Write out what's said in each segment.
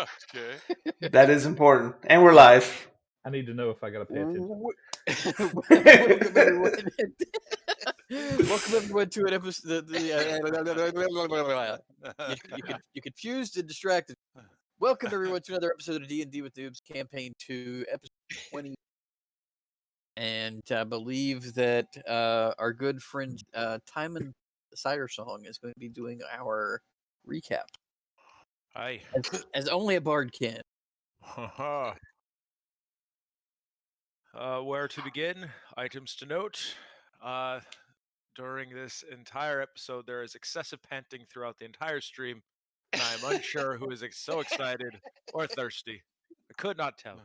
Okay. That is important. And we're live. I need to know if I got to pay attention. Welcome everyone. Welcome everyone to an episode. You confused and distracted. Welcome everyone to another episode of D&D with Newbs, Campaign 2, Episode 20. And I believe that our good friend Timon Cider Song is going to be doing our recap, Hi. as only a bard can. Where to begin? Items to note. During this entire episode, there is excessive panting throughout the entire stream, and I am unsure who is so excited or thirsty. I could not tell.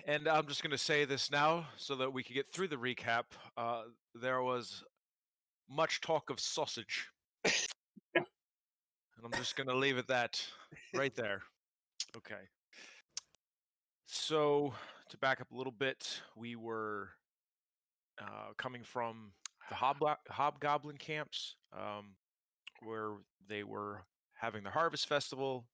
And I'm just going to say this now so that we can get through the recap. There was much talk of sausage. And I'm just going to leave it that right there. Okay. So, to back up a little bit, we were coming from the Hobgoblin camps, where they were having the Harvest Festival,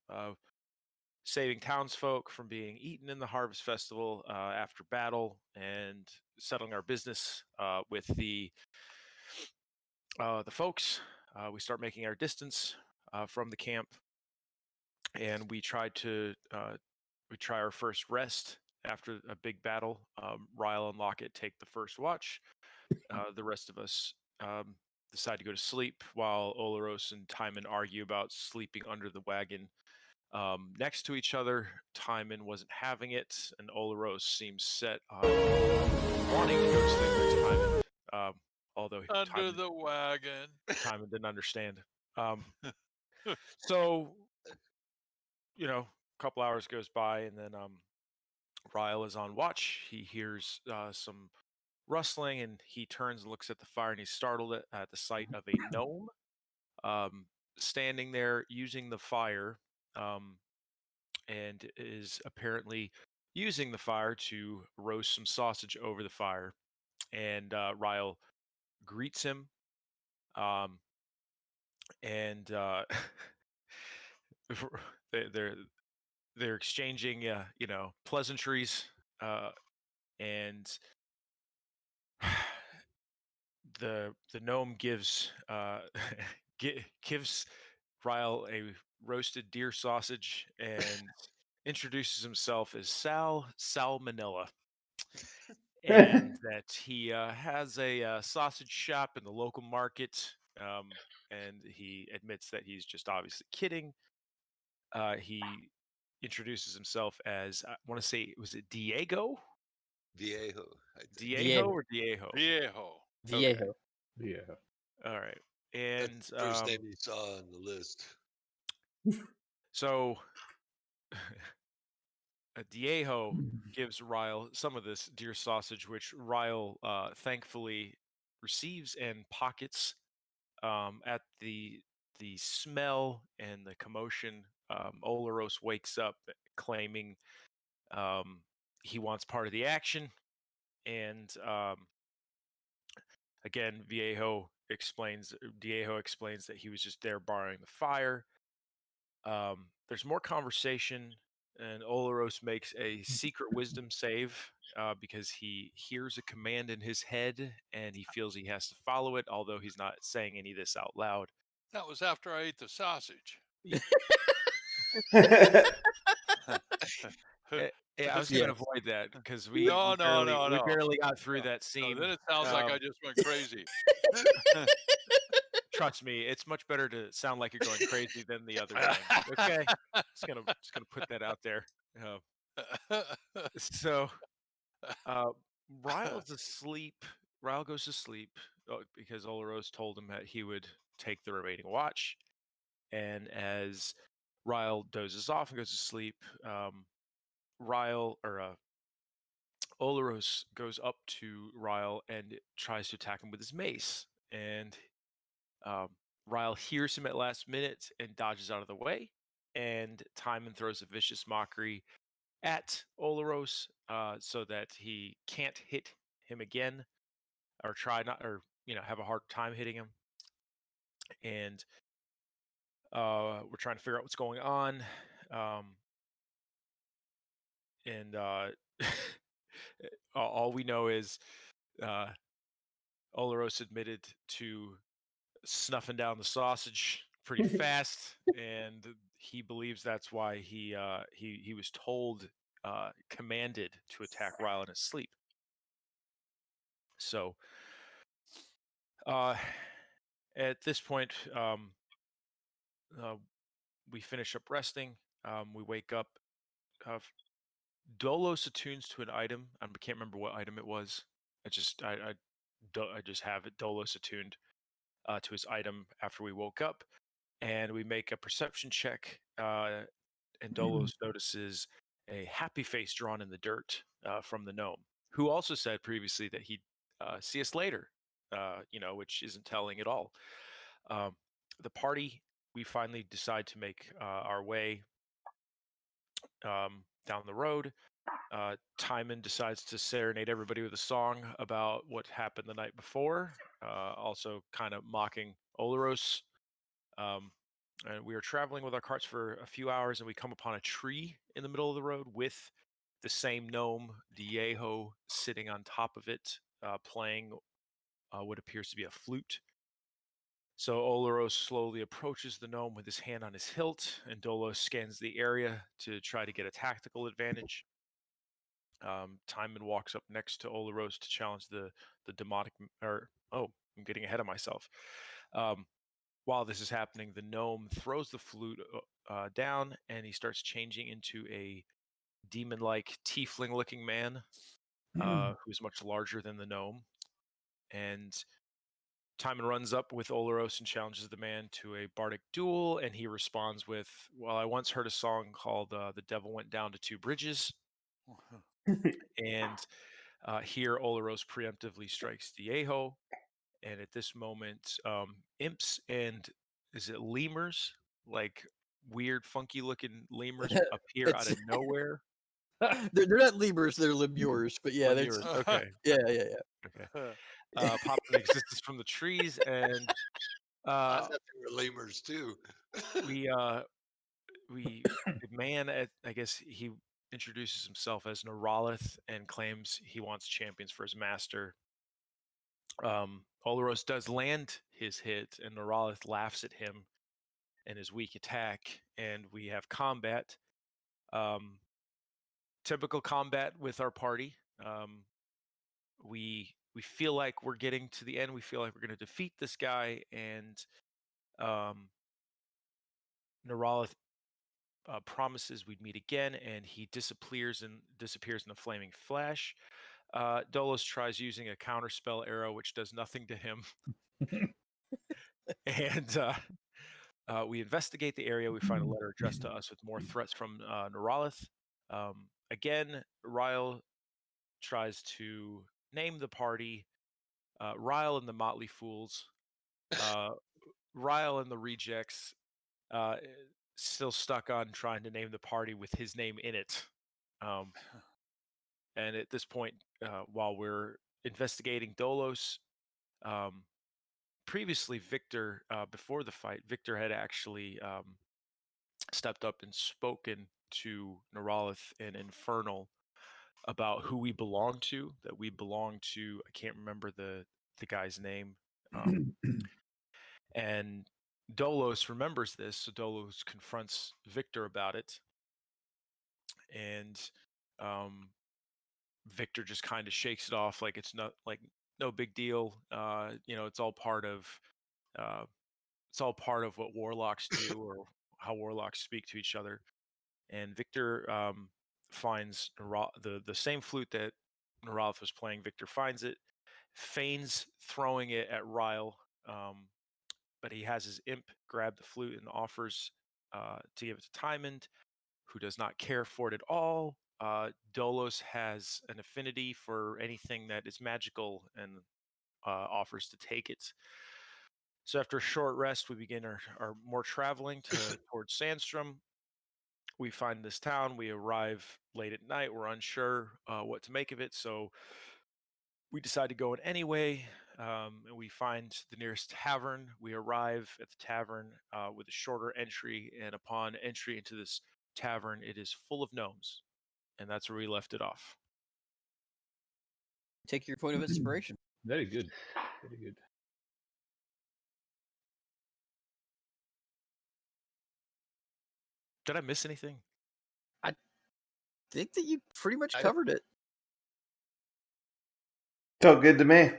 saving townsfolk from being eaten in the Harvest Festival after battle, and settling our business with the folks. We start making our distance from the camp, and we try our first rest after a big battle. Ryle and Lockett take the first watch. The rest of us decide to go to sleep while Olaros and Timon argue about sleeping under the wagon next to each other. Timon wasn't having it, and Olaros seems set on wanting to go to sleep next to Timon. Although Under the wagon. Timon didn't understand. So, a couple hours goes by, and then Ryle is on watch. He hears some rustling, and he turns and looks at the fire, and he's startled at the sight of a gnome standing there using the fire, and is apparently using the fire to roast some sausage over the fire. And Ryle greets him, and they're exchanging pleasantries, and the gnome gives gives Ryle a roasted deer sausage and introduces himself as Sal Salmonella, and that he has a sausage shop in the local market, and he admits that he's just obviously kidding. He introduces himself as, I want to say, was it Diego? Viejo. I think. Diego or Viejo? Viejo. Viejo. Yeah. All right. And That's the first name he saw on the list. So Diego gives Ryle some of this deer sausage, which Ryle thankfully receives and pockets. At the smell and the commotion, Olaros wakes up claiming he wants part of the action, and again, Diego explains that he was just there borrowing the fire. There's more conversation, and Olaros makes a secret wisdom save because he hears a command in his head, and he feels he has to follow it, although he's not saying any of this out loud. That was after I ate the sausage. Yeah, I was going to avoid that because we No. barely got through that scene. No, then it sounds like I just went crazy. Trust me, it's much better to sound like you're going crazy than the other thing. Okay, just gonna put that out there. So, Ryle's asleep. Ryle goes to sleep because Olaros told him that he would take the remaining watch. And as Ryle dozes off and goes to sleep, Olaros goes up to Ryle and tries to attack him with his mace. And Ryle hears him at last minute and dodges out of the way. And Timon throws a vicious mockery at Olaros so that he can't hit him again, or have a hard time hitting him. And We're trying to figure out what's going on. And all we know is uh, Olaros admitted to snuffing down the sausage pretty fast, and he believes that's why he was told, commanded to attack Ryle in his sleep. So at this point, we finish up resting. We wake up. Dolos attunes to an item. I can't remember what item it was. I just have it Dolos attuned to his item after we woke up, and we make a perception check. And Dolos notices a happy face drawn in the dirt from the gnome, who also said previously that he'd see us later. Which isn't telling at all. The party, we finally decide to make our way down the road. Timon decides to serenade everybody with a song about what happened the night before, also kind of mocking Olaros. And we are traveling with our carts for a few hours, and we come upon a tree in the middle of the road with the same gnome, Diego, sitting on top of it, playing what appears to be a flute. So Olaros slowly approaches the gnome with his hand on his hilt, and Dolos scans the area to try to get a tactical advantage. Timon walks up next to Olaros to challenge the demonic. I'm getting ahead of myself. While this is happening, the gnome throws the flute down, and he starts changing into a demon-like tiefling-looking man who's much larger than the gnome. And Timon runs up with Olaros and challenges the man to a bardic duel, and he responds with, "Well, I once heard a song called 'The Devil Went Down to Two Bridges,'" and here Olaros preemptively strikes Diego, and at this moment, imps and is it lemurs, like weird, funky-looking lemurs, appear out It's of nowhere. they're not lemurs, they're lemures, but yeah, that's Lemurs, okay, yeah, yeah, okay. Pop into existence from the trees, and I uh, thought they were lemurs too. we uh, we the man I guess he introduces himself as Neuralith and claims he wants champions for his master. Olaros does land his hit, and Neuralith laughs at him and his weak attack, and we have combat. Um, Typical combat with our party. We feel like we're getting to the end. We feel like we're going to defeat this guy, and um, Neuralith promises we'd meet again, and he disappears in a flaming flash. Dolos tries using a counterspell arrow, which does nothing to him, and we investigate the area. We find a letter addressed to us with more threats from Neuralith. Again, Ryle tries to name the party. Ryle and the Motley Fools. Uh, Ryle and the Rejects. Uh, Still stuck on trying to name the party with his name in it. And at this point, while we're investigating Dolos, um, previously Victor, before the fight, Victor had actually stepped up and spoken to Neuralith and Infernal about who we belong to. That we belong to, I can't remember the guy's name, and Dolos remembers this, so Dolos confronts Victor about it, and um, Victor just kind of shakes it off like it's not like no big deal. Uh, it's all part of what warlocks do or how warlocks speak to each other. And Victor finds the same flute that Neuralith was playing. Victor finds it, feigns throwing it at Ryle, but he has his imp grab the flute and offers to give it to Timon, who does not care for it at all. Dolos has an affinity for anything that is magical and offers to take it. So after a short rest, we begin our more traveling towards Sandstrom. We find this town. We arrive late at night. We're unsure what to make of it, so we decide to go in anyway. and we find the nearest tavern. We arrive at the tavern with a shorter entry, and upon entry into this tavern, it is full of gnomes, and that's where we left it off. Take your point of inspiration. Very good. Very good. Did I miss anything? I think that you pretty much I- covered it. Felt good to me.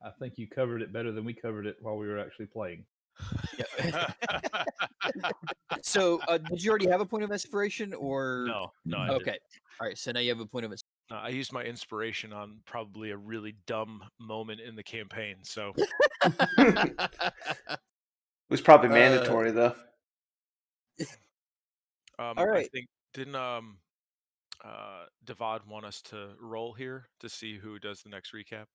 I think you covered it better than we covered it while we were actually playing. Yeah. So, did you already have a point of inspiration, or No, I didn't. Okay, all right. So now you have a point of inspiration. I used my inspiration on probably a really dumb moment in the campaign. So It was probably mandatory though. All I right. think didn't Devad want us to roll here to see who does the next recap,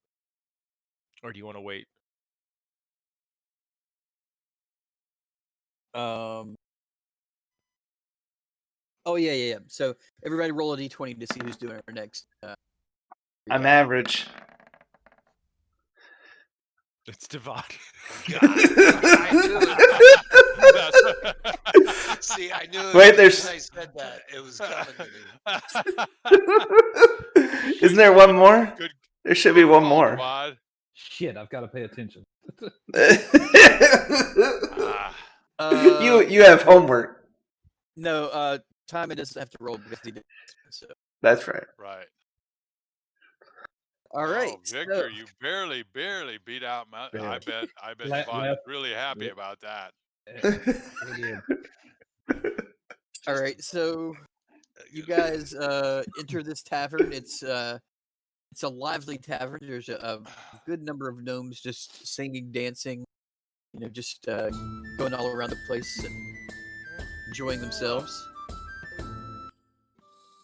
or do you want to wait? Oh yeah. So everybody roll a d20 to see who's doing our next. I'm recap. average. It's Devad. See, I knew. Wait, as there's- soon as I said that, it was coming to me. Isn't there one more? Good. There should be one more. Wad. Shit, I've got to pay attention. You have homework. No, Timon doesn't have to roll because he did. So. That's right. Right. All right, Oh, Victor, you barely beat out I Barely. bet Left- Devon's really happy about that. all right. So you guys enter this tavern. It's a lively tavern. There's a good number of gnomes just singing, dancing, just going all around the place and enjoying themselves.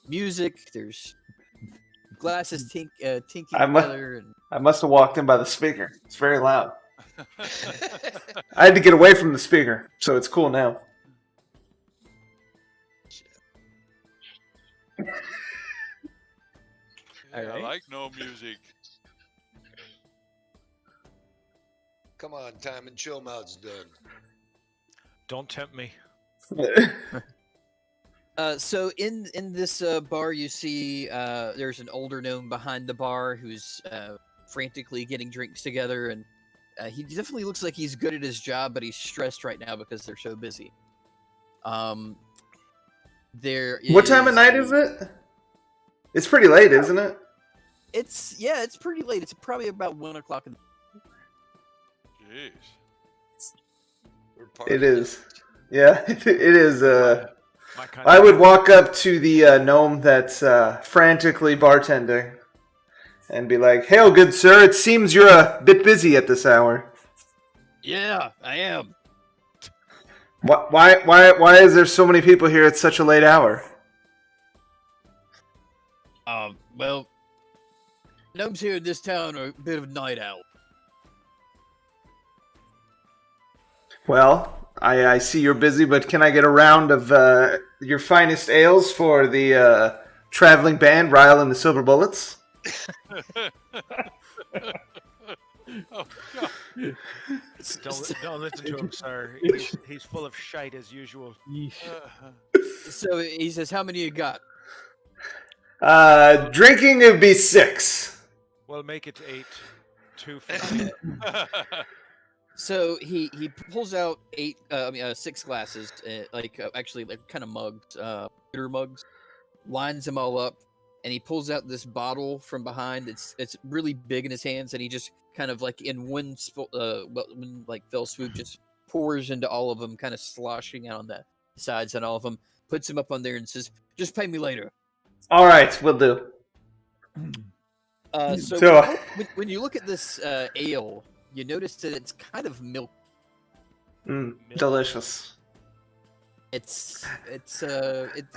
Music. There's glasses tinking I mu- together, and I must have walked in by the speaker. It's very loud. I had to get away from the speaker, so it's cool now. Yeah, I Alright. like no music. Come on, time and chill mouth's done. Don't tempt me. So in this bar, you see there's an older gnome behind the bar who's frantically getting drinks together, and he definitely looks like he's good at his job, but he's stressed right now because they're so busy. What time of night is it? It's pretty late, isn't it? It's pretty late. It's probably about 1 o'clock. Jeez. We're It partying. is. Yeah, it is. My kind I of would walk up to the gnome that's frantically bartending and be like, "Hail, good sir. It seems you're a bit busy at this hour. Yeah, I am. Why is there so many people here at such a late hour?" Well, gnomes here in this town are a bit of night owl. Well, I see you're busy, but can I get a round of your finest ales for the traveling band, Ryle and the Silver Bullets? Oh, God. don't listen to him, sir. He's full of shite as usual. Yeesh. So he says, "How many you got?" Drinking it would be 6. Well, make it 8. 2 for me. So he pulls out 6 glasses, actually kind of mugs, bitter mugs, lines them all up, and he pulls out this bottle from behind. It's really big in his hands, and he just kind of like in one fell swoop just pours into all of them, kind of sloshing out on the sides on all of them. Puts them up on there and says, "Just pay me later." All right, we'll do. So when you look at this ale, you notice that it's kind of milk. Delicious. It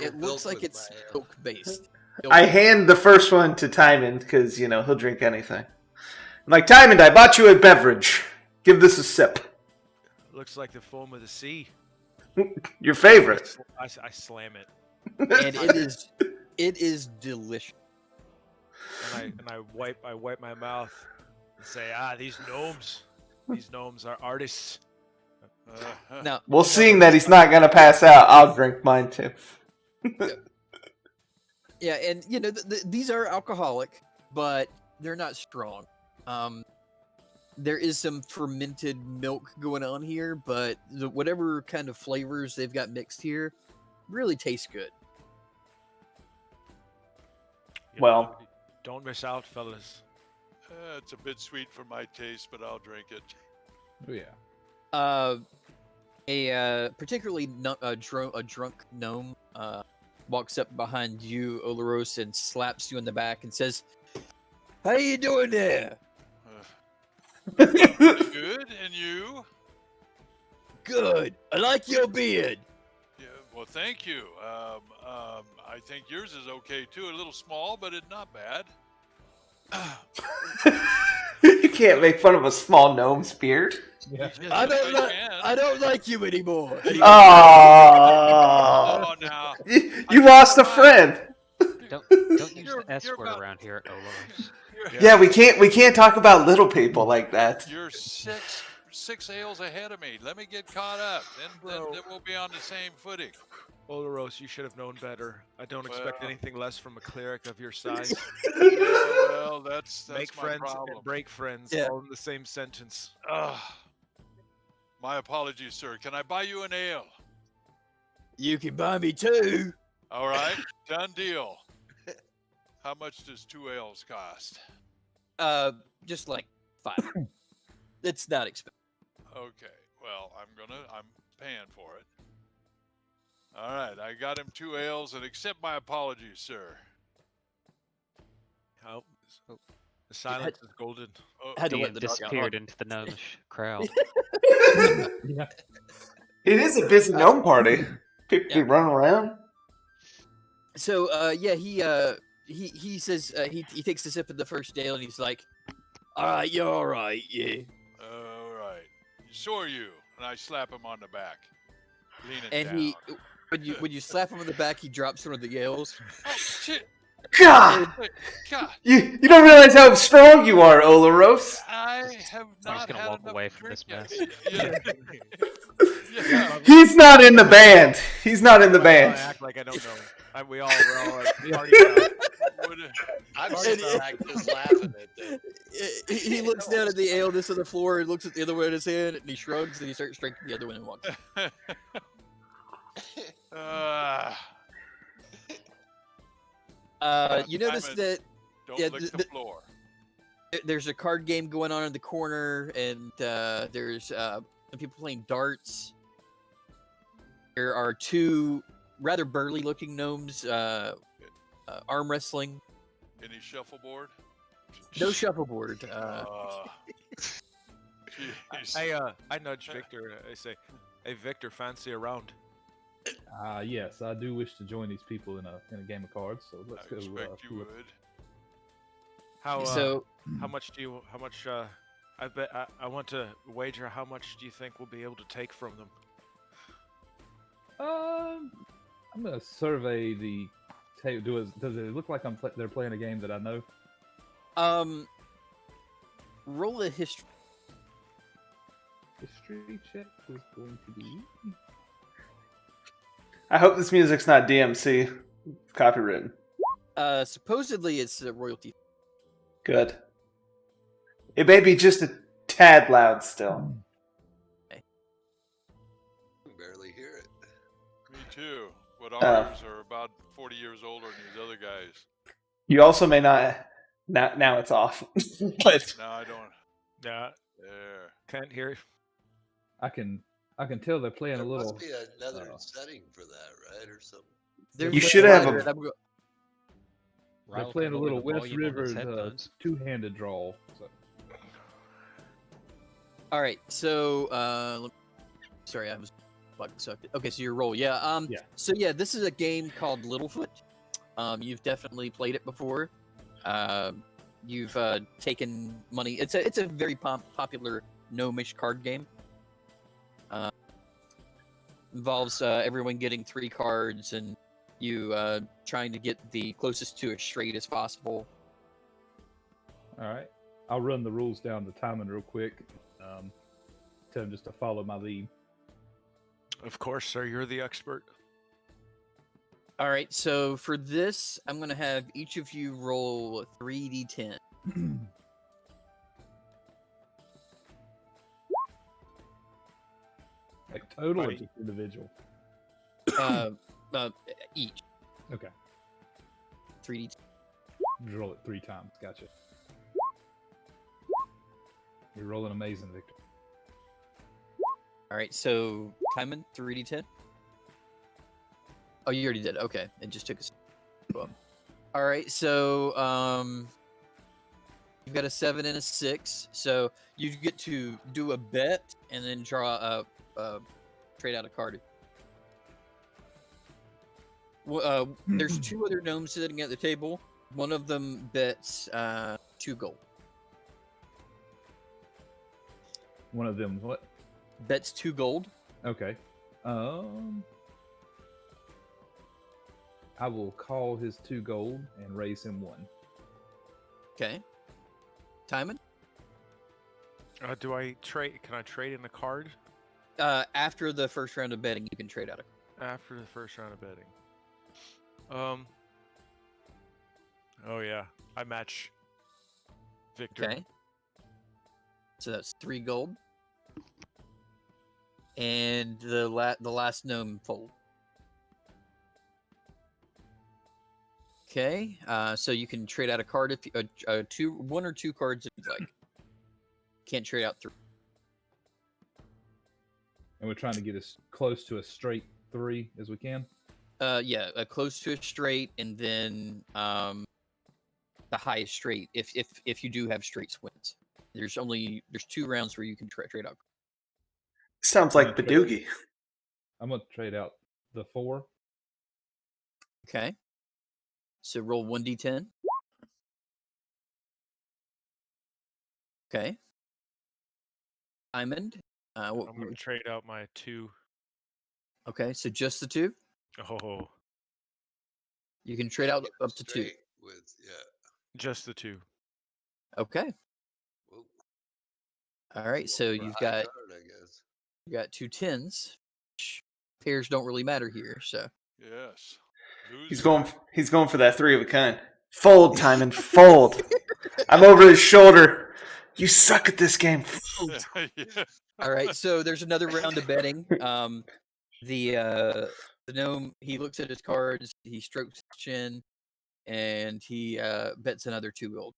Milk looks like with it's my ale. milk based. I hand the first one to Tymon because, he'll drink anything. I'm like, Tymon, I bought you a beverage. Give this a sip. Looks like the foam of the sea. Your favorite. I slam it, and it is delicious. and I wipe my mouth. Say, these gnomes are artists. Now, Well, seeing that he's not gonna pass out, I'll drink mine too. yeah, and these are alcoholic, but they're not strong. There is some fermented milk going on here, but whatever kind of flavors they've got mixed here really tastes good. Well, don't miss out, fellas. It's a bit sweet for my taste, but I'll drink it. Oh, yeah. A particularly a drunk gnome walks up behind you, Olaros, and slaps you in the back and says, "How you doing there?" Pretty good, and you? "Good. I like your beard." Yeah, well, thank you. I think yours is okay too. A little small, but it's not bad. you can't make fun of a small gnome's beard. Yeah. I don't I like. can. I don't like you anymore. Oh, Oh, now. you lost a friend. Don't use You're the S word about- around here, Olos. Yeah, we can't talk about little people like that. You're six ales ahead of me. Let me get caught up, then we'll be on the same footing. Olaros, you should have known better. I don't expect Well. anything less from a cleric of your size. Well, that's Make my friends problem. and break friends, Yeah. all in the same sentence. My apologies, sir. Can I buy you an ale? You can buy me two. All right, done deal. How much does 2 ales cost? Just like 5. It's not expensive. Okay, well, I'm paying for it. All right, I got him 2 ales, and accept my apologies, sir. Oh, the silence is golden. Oh, Had to let Ian the dog out. disappeared into the gnomish crowd. Yeah. It is a busy gnome party. People Yeah. be running around. So he says he takes a sip of the first ale and he's like, "All right, you're all right, yeah." all right. So are you. And I slap him on the back. Leaning And down. when you slap him on the back, he drops one of the ales. Oh, shit. God, God, you don't realize how strong you are, Olaros. I have I'm not just gonna had walk enough away to from this drink mess. yet. Yeah. He's not in the band. He's not in the I band. act like I don't know. We're all like party now. Would- I'm sitting back just laughing at them. He looks down at the ale that's on the floor and looks at the other one in his hand and he shrugs and he starts drinking the other one and walks. You notice Simon, that don't Yeah, lick the- the floor. there's a card game going on in the corner, and there's some people playing darts. There are 2 rather burly-looking gnomes arm wrestling. Any shuffleboard? No shuffleboard. Jeez. I nudge Victor. I say, "Hey, Victor, fancy a round?" Yes, I do wish to join these people in a game of cards. So let's I go. expect you see what- would. How much do you? How much? I bet I want to wager. How much do you think we'll be able to take from them? I'm gonna survey the table. Does it look like they're playing a game that I know? Roll a history. History check is going to be. I hope this music's not DMC copywritten. Supposedly it's royalty. Good. It may be just a tad loud still. I can barely hear it. Me too. But ours are about 40 years older than these other guys. You also may not. Now it's off. But No, I don't. Yeah, There. can't hear. I can tell they're playing There a little. must be another setting for that, right, or something. There's You a should have slider, a- and I'm go- They're Ryle playing a can lower little the West volume on his Rivers headphones. two-handed draw. So. All right, so sorry, I was fucking sucked. Okay, so your roll, yeah. Yeah. So yeah, this is a game called Littlefoot. You've definitely played it before. You've taken money. It's a very popular gnomish card game. Involves everyone getting 3 cards and you trying to get the closest to a straight as possible. All right. I'll run the rules down to Timon real quick. Tell him just to follow my lead. Of course, sir. You're the expert. All right, so for this, I'm gonna have each of you roll 3d10. Like total or Right. just individual? uh, each Okay. 3d10. Just roll it 3 times. Gotcha. You're rolling amazing, Victor. All right, so Timon, 3d10. Oh, you already did. Okay, it just took us. Cool. All right, so you've got a 7 and a 6, so you get to do a bet and then draw trade out a card. There's 2 other gnomes sitting at the table. One of them bets 2 gold. One of them, what? Bets 2 gold. Okay. I will call his 2 gold and raise him 1. Okay. Timon? Do I trade? Can I trade in a card After the first round of betting, you can trade out a after the first round of betting? Oh yeah, I match Victor. Okay. So that's 3 gold. And the last gnome fold. Okay. So you can trade out a card if you, 1 or 2 cards if you'd like. Can't trade out 3. And we're trying to get as close to a straight 3 as we can. Yeah, close to a straight, and then the highest straight if you do have straight wins. There's 2 rounds where you can trade out. Sounds like Badoogie. I'm going to trade out the 4. Okay. So roll 1d10. Okay. Diamond. I'm going to trade out my 2. Okay, so just the 2. Oh, You can trade out up to 2. Straight with just the 2. Okay. Whoa. All right. So For a you've high got card, I guess. 2 10s. Which pairs don't really matter here. So Yes. He's Loser. going for that 3 of a kind. Fold, Timon, fold. I'm over his shoulder. You suck at this game. Fold. Yeah. all right. So there's another round of betting. The gnome, he looks at his cards, he strokes his chin, and he bets another 2 gold.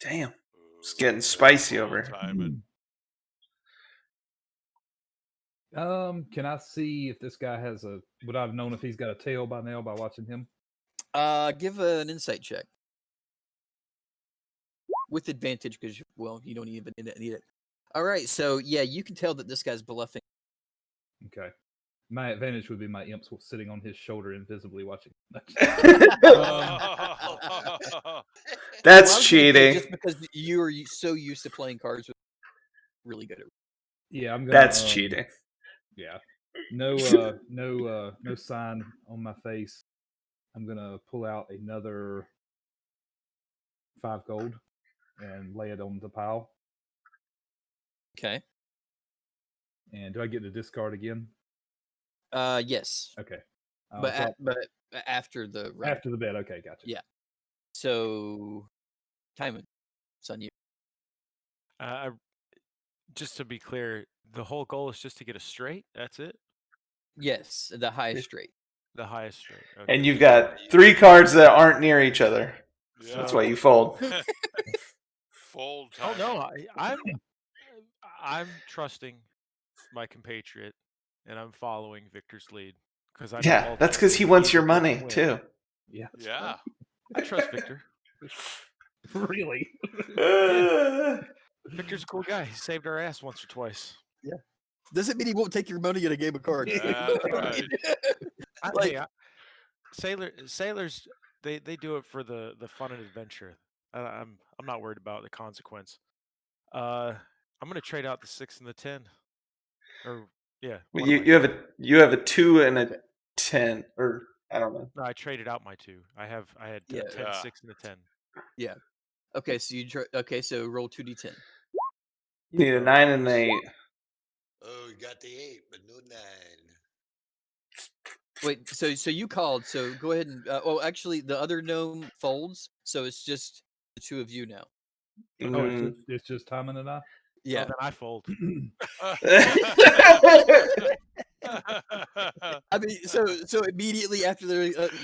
Damn. It's Ooh, getting that's spicy full over. Timon. Can I see if this guy has a? Would I have known if he's got a tail by now by watching him? Give an insight check with advantage because you don't even need it. All right, so yeah, you can tell that this guy's bluffing. Okay. My advantage would be my imps sitting on his shoulder invisibly watching. That's Well, I was gonna say, cheating. just because you are so used to playing cards with really good at. Yeah, I'm gonna. That's cheating. Yeah. No, no sign on my face. I'm gonna pull out another 5 gold and lay it on the pile. Okay. And do I get to discard again? Yes, Okay. but after the round. after the bet. Okay, gotcha. Yeah. So, Timon, it's on you. Just to be clear, the whole goal is just to get a straight. That's it. Yes, the highest straight. The highest straight. And Okay. you've got 3 cards that aren't near each other. Yeah. That's why you fold. Fold Oh Timon. no, I'm trusting my compatriot, and I'm following Victor's lead because I know Yeah, that's because he ultimately wants he's your the best money, win. too. Yeah. Yeah. I trust Victor. Really? Victor's a cool guy. He saved our ass once or twice. Doesn't mean he won't take your money in a game of cards. That's right. Sailors, they do it for the fun and adventure. I'm not worried about the consequence. I'm gonna trade out the 6 and the 10. Or yeah. Well, what am I you have a 2 and a 10, or I don't know. No, I traded out my 2. I had Yeah. 10, Yeah. 6, and a 10. Yeah. Okay, so you try. Okay, so roll 2d10. Need a 9 and an 8. Oh, you got the 8, but no 9. Wait, so you called. So go ahead and. Oh, actually, the other gnome folds, so it's just the two of you now. Oh, Mm. it's just Timon and I. Yeah. Oh, then I fold. I mean, so immediately after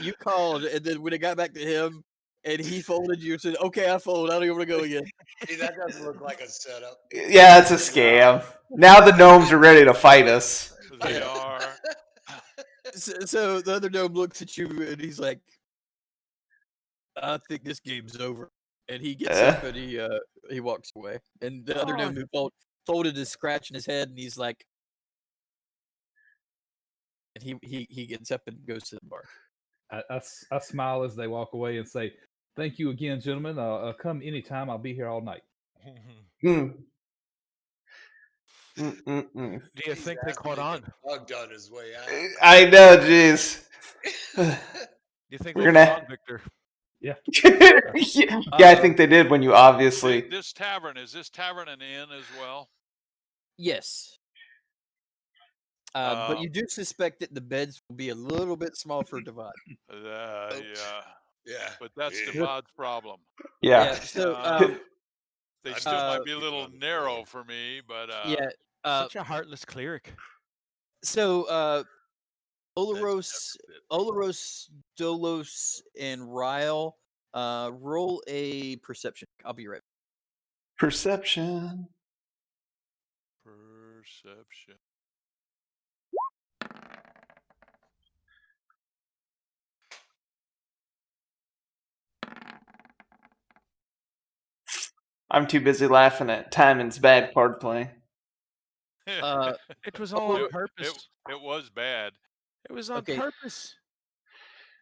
you called, and then when it got back to him, and he folded, you said, "Okay, I fold. I don't even want to go again." See, that doesn't look like a setup. Yeah, it's a scam. Now the gnomes are ready to fight us. They are. So the other gnome looks at you, and he's like, "I think this game's over." And he gets up and he walks away. And the other Oh. gnome who folded is scratching his head, and he's like, and he gets up and goes to the bar. I smile as they walk away and say, "Thank you again, gentlemen. Come anytime. I'll be here all night." Hmm. Do you He's think they asking caught to on? get bugged on his way out. I know, jeez. Do you think We're they caught gonna- on, Victor? yeah, I think they did when you obviously. This tavern, is this tavern an inn as well? Yes. But you do suspect that the beds will be a little bit small for Divide. Yeah. Yeah. But that's Yeah. Divade's problem. Yeah. So They I'd still might put be a people little on the narrow floor. for me, but yeah. Such a heartless cleric. So That's Olaros, Dolos, and Ryle, roll a perception. I'll be right back. Perception. perception. I'm too busy laughing at Timon's bad card play. It was all on It- purpose. It was bad. It was on Okay. purpose.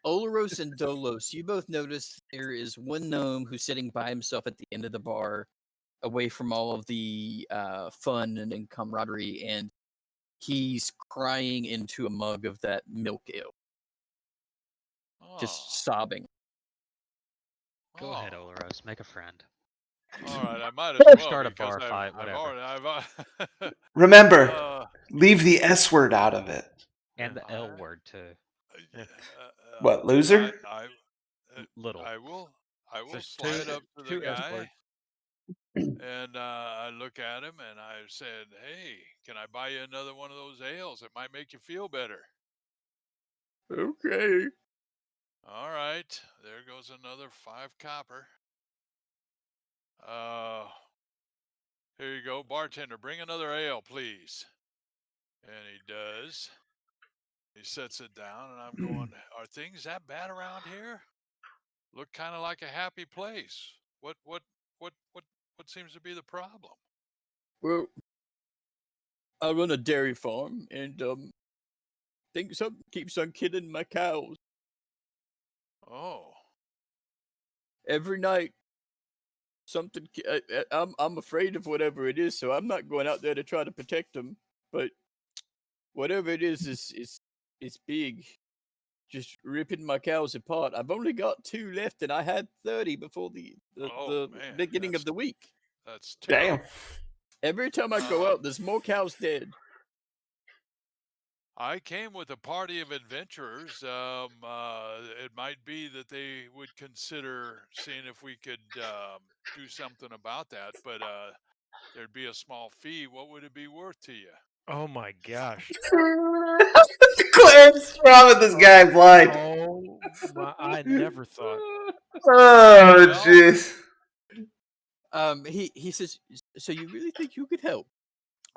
Olaros and Dolos, you both notice there is one gnome who's sitting by himself at the end of the bar, away from all of the fun and camaraderie, and he's crying into a mug of that milk ale, just sobbing. Go ahead, Olaros. Make a friend. All right, I might as well Start a because bar fight, whatever. Remember, leave the S word out of it. And the L word too. What, loser? Little. I will There's slide up to the two S guy words. and I look at him and I said, "Hey, can I buy you another one of those ales? It might make you feel better." Okay. All right, there goes another 5 copper. Here you go, bartender. Bring another ale, please. And he does. He sets it down, and I'm going, "Are things that bad around here? Look kind of like a happy place. What seems to be the problem?" Well, I run a dairy farm, and think something keeps on killing my cows. Oh, Every night, something. I'm afraid of whatever it is, so I'm not going out there to try to protect them. But whatever it is big, just ripping my cows apart. I've only got 2 left, and I had 30 before the man, beginning of the week. that's Damn. terrible. Every time I go out, there's more cows dead. I came with a party of adventurers. It might be that they would consider seeing if we could do something about that, but there'd be a small fee. What would it be worth to you? Oh my gosh. Clarence robbing this guy blind. Oh my! I never thought. Oh, Well- jeez. He says, so you really think you could help?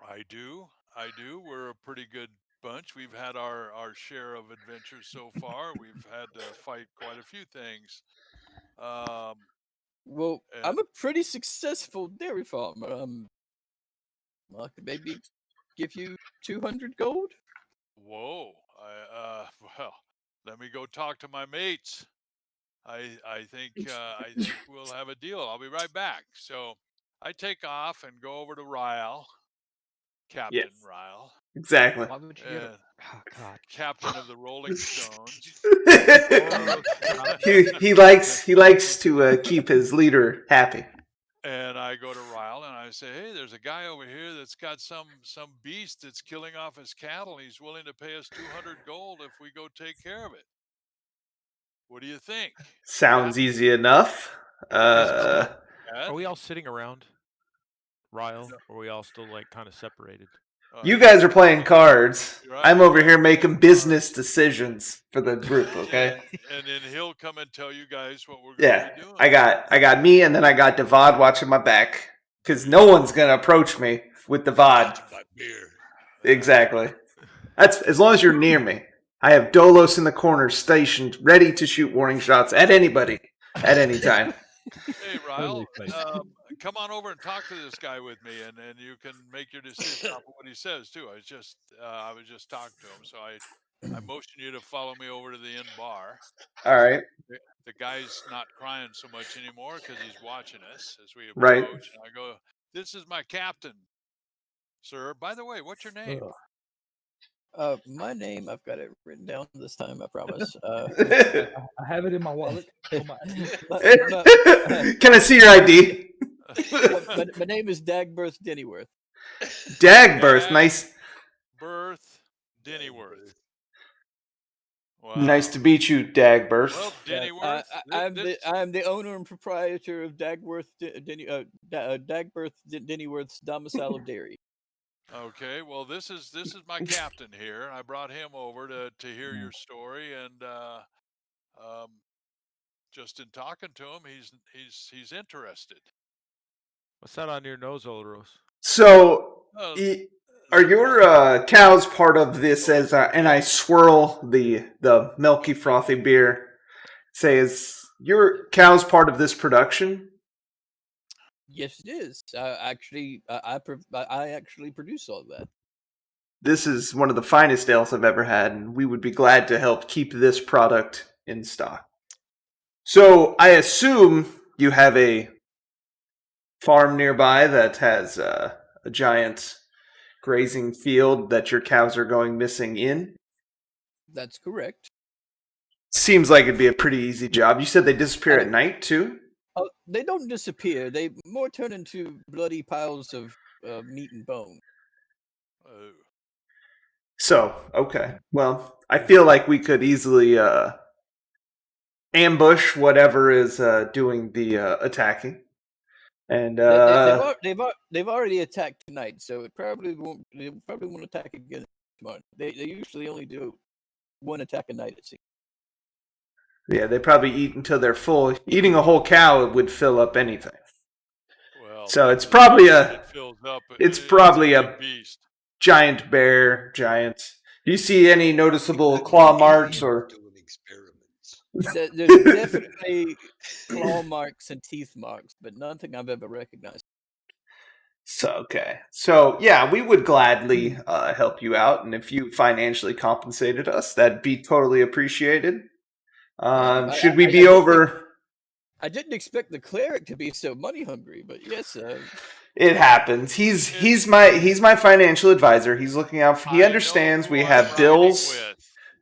I do. We're a pretty good bunch. We've had our share of adventures so far. We've had to fight quite a few things. Well, I'm a pretty successful dairy farmer. I could maybe give you 200 gold. Whoa. Well, let me go talk to my mates. I think we'll have a deal. I'll be right back. So I take off and go over to Ryle, Captain Yes, Ryle, exactly. Why would you get a? and Oh God. captain of the Rolling Stones. he likes to keep his leader happy. And I go to Ryle and I say, "Hey, there's a guy over here that's got some beast that's killing off his cattle. He's willing to pay us 200 gold if we go take care of it. What do you think?" Sounds easy enough. Are Dad? we all sitting around, Ryle? Or are we all still like kind of separated? You guys are playing cards. You're right, I'm we're over all here playing making business decisions for the group. Okay. and then he'll come and tell you guys what we're going Yeah, to be doing. I got me, and then I got Devad watching my back because no one's gonna approach me with Devad. My beer. Exactly. That's as long as you're near me. I have Dolos in the corner, stationed, ready to shoot warning shots at anybody at any time. Hey, Ryle, Totally fake. come on over and talk to this guy with me, and you can make your decision off of what he says too. I was just talking to him, so I motioned you to follow me over to the inn bar. All right. The guy's not crying so much anymore because he's watching us as we Right. approach. And I go, "This is my captain, sir. By the way, what's your name?" My name, I've got it written down this time, I promise. I have it in my wallet. On my- Can I see your ID? my name is Dagberth Dennyworth. Dagbirth, nice. Birth Dennyworth. Wow. Nice to meet you, Dagbirth. Well, Dennyworth. I'm the owner and proprietor of Dagberth Dennyworth's domicile of dairy. Okay, well, this is my captain here. I brought him over to hear your story, and just in talking to him, he's interested. What's that on your nose, Olros? So, Oh, are your cows part of this? As and I swirl the milky frothy beer. Say, is your cows part of this production? Yes, it is. I actually produce all of that. This is one of the finest ales I've ever had, and we would be glad to help keep this product in stock. So, I assume you have a farm nearby that has a giant grazing field that your cows are going missing in. That's correct. Seems like it'd be a pretty easy job. You said they disappear at night, too? Oh, they don't disappear. They more turn into bloody piles of meat and bone. oh. So, okay. Well, I feel like we could easily ambush whatever is doing the attacking. And They've already attacked tonight, so it probably won't. They probably won't attack again tomorrow. They usually only do one attack a night, it seems. yeah, they probably eat until they're full. Eating a whole cow would fill up anything. Well, So it's probably it fills up. it's probably a a big beast. giant bear, giant. Do you see any noticeable claw marks or? Doing experiments. There's definitely claw marks and teeth marks, but nothing I've ever recognized. So okay, so yeah, we would gladly help you out, and if you financially compensated us, that'd be totally appreciated. Should we be over? I didn't expect the cleric to be so money hungry, but yes, It happens. He's my financial advisor. He's looking out for. He understands. We have bills.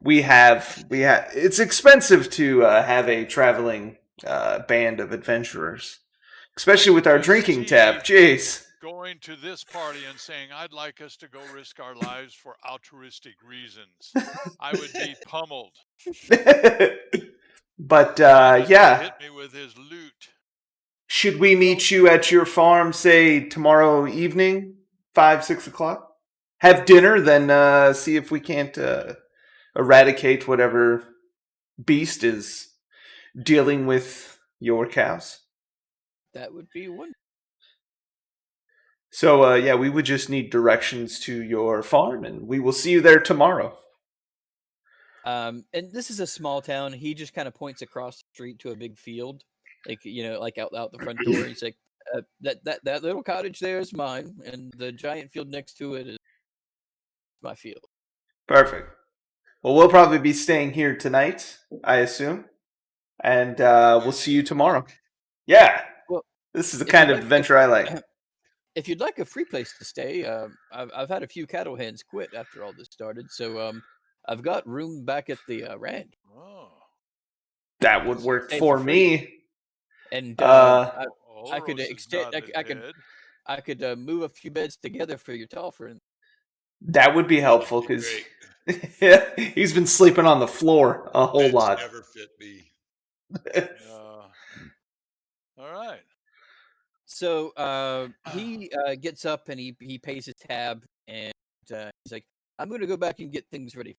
We have. It's expensive to have a traveling band of adventurers, especially with our drinking tab. Jeez. Going to this party and saying, "I'd like us to go risk our lives for altruistic reasons," I would be pummeled. But yeah, hit me with his loot. Should we meet you at your farm, say tomorrow evening, 5-6 o'clock? Have dinner, then see if we can't eradicate whatever beast is dealing with your cows. that would be wonderful. So yeah, we would just need directions to your farm, and we will see you there tomorrow. And this is a small town. He just kind of points across the street to a big field, like like out the front door. He's like, "That little cottage there is mine, and the giant field next to it is my field." Perfect. Well, we'll probably be staying here tonight, I assume, and we'll see you tomorrow. Yeah, Well, this is the if kind you'd of like- adventure I like. if you'd like a free place to stay, I've had a few cattle hands quit after all this started, so I've got room back at the ranch. Oh, That would Is work Stay for for free. me. And I could Olros is extend. nodding I his could head. I could move a few beds together for your tall friend. That would be helpful That'd be because great. he's been sleeping on the floor a whole Beds lot. never fit me. All right. So he gets up and he pays his tab, and he's like, "I'm going to go back and get things ready."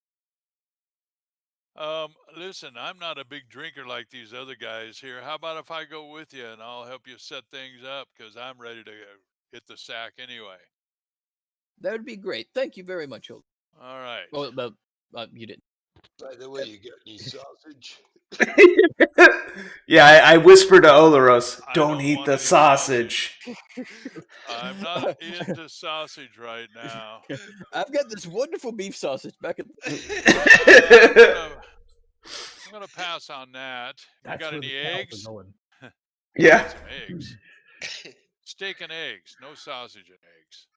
Listen, I'm not a big drinker like these other guys here. How about if I go with you and I'll help you set things up because I'm ready to hit the sack anyway. That would be great. Thank you very much, Old. All right. Well, you didn't. By the way, you got any sausage? Yeah, I whispered to Olaros, I don't don't eat want the any sausage. I'm not into sausage right now. I've got this wonderful beef sausage back at. I'm gonna pass on that. You That's got where any the cows eggs? are going. Yeah. Some eggs. Steak and eggs. No sausage and eggs.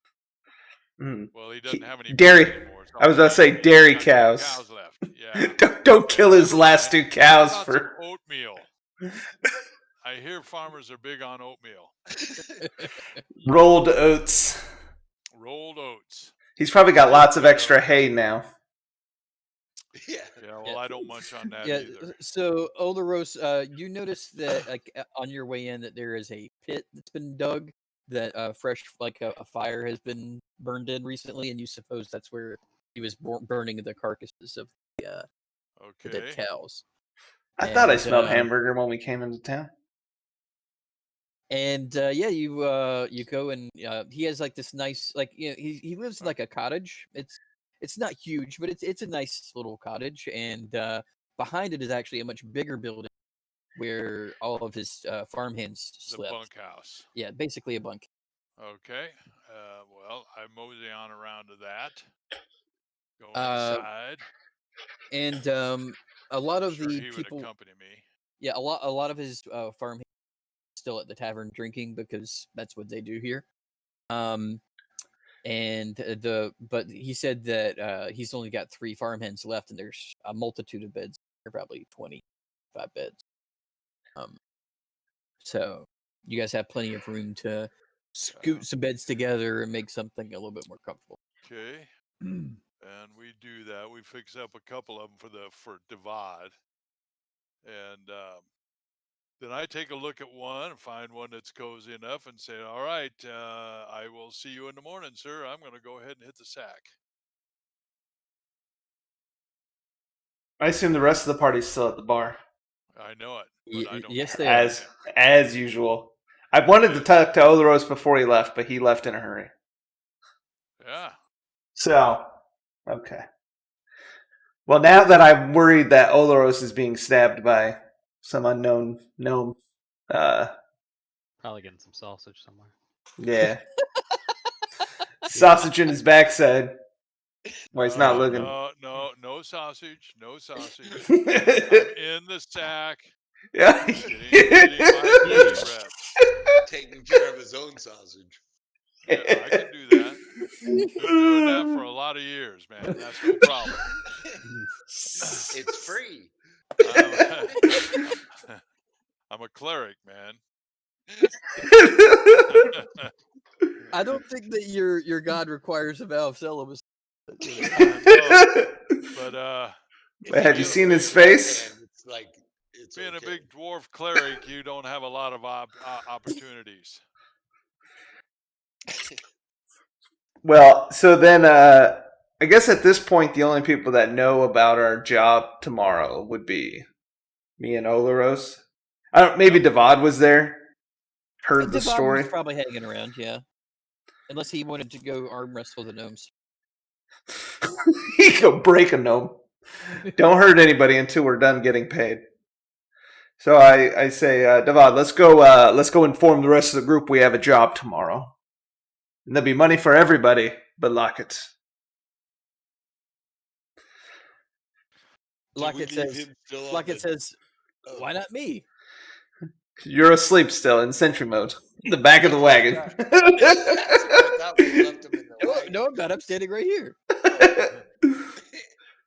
Mm. Well, he doesn't have any Dairy. beef anymore. So I was about to say he's dairy got 2 cows. cows left. Yeah. Don't kill his How last 2 cows about for some oatmeal? I hear farmers are big on oatmeal. rolled oats. Rolled oats. He's probably got lots of Good extra oats. hay now. Yeah. Yeah, well, I don't munch on that Yeah. either. So Olderos, you notice that like on your way in that there is a pit that's been dug that fresh like a fire has been burned in recently, and you suppose that's where he was burning the carcasses of the dead Okay. cows. I thought I And, smelled hamburger when we came into town. And yeah, you go and he has like this nice he lives in like a cottage. It's not huge, but it's a nice little cottage, and behind it is actually a much bigger building where all of his farmhands The slept. bunkhouse. Yeah, basically a bunk. Okay. Well, I mosey on around to that. Go Uh, inside. And a lot I'm of sure the he would people, accompany me. yeah, a lot of his farm still at the tavern drinking because that's what they do here. And but he said that he's only got 3 farmhands left, and there's a multitude of beds. There are probably 25 beds. So you guys have plenty of room to scoot some beds together and make something a little bit more comfortable. Okay. And we do that. We fix up a couple of them for Divad. And then I take a look at one and find one that's cozy enough and say, all right, I will see you in the morning, sir. I'm going to go ahead and hit the sack. I assume the rest of the party's still at the bar. I know it, but I don't Yes, care they about are. As usual. I wanted to talk to Olaros before he left, but he left in a hurry. Yeah. So, okay. Well, now that I'm worried that Olaros is being stabbed by some unknown gnome, Probably getting some sausage somewhere. yeah. Sausage in his backside. Where he's not looking. No sausage. No sausage. I'm in the sack. Yeah. Getting my daily rest. Taking care of his own sausage. Yeah, I can do that. Been doing that for a lot of years, man. That's no problem. It's free. I'm a cleric, man. I don't think that your god requires a vow of celibacy. But have you seen his face? It's like being a big dwarf cleric, you don't have a lot of opportunities. Well, so then I guess at this point the only people that know about our job tomorrow would be me and Olaros. Maybe Divad was there. Heard the Divad story. was probably hanging around, yeah. Unless he wanted to go arm wrestle the gnomes. He could go break a gnome. Don't hurt anybody until we're done getting paid. So I say, Divad, let's go inform the rest of the group we have a job tomorrow. And there'll be money for everybody but Lockett. Lockett says, why not me? You're asleep still in sentry mode. In the back of the wagon. That's what I thought. We left him in the No, wagon. no, I'm not. I'm standing right here.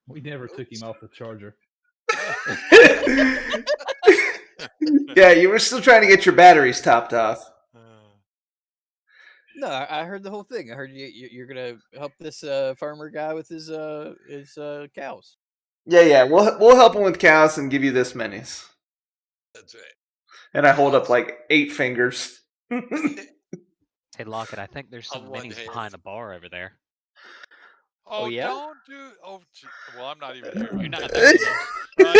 We never took him off the charger. Yeah, you were still trying to get your batteries topped off. No, I heard the whole thing. I heard you're gonna help this farmer guy with his cows. Yeah, we'll help him with cows and give you this minis. That's right. And I hold up like 8 fingers. Hey, Lockett, I think there's On some one minis hand. behind the bar over there. Oh, yeah? don't do. Oh, well, I'm not even here. You're right not now. there. I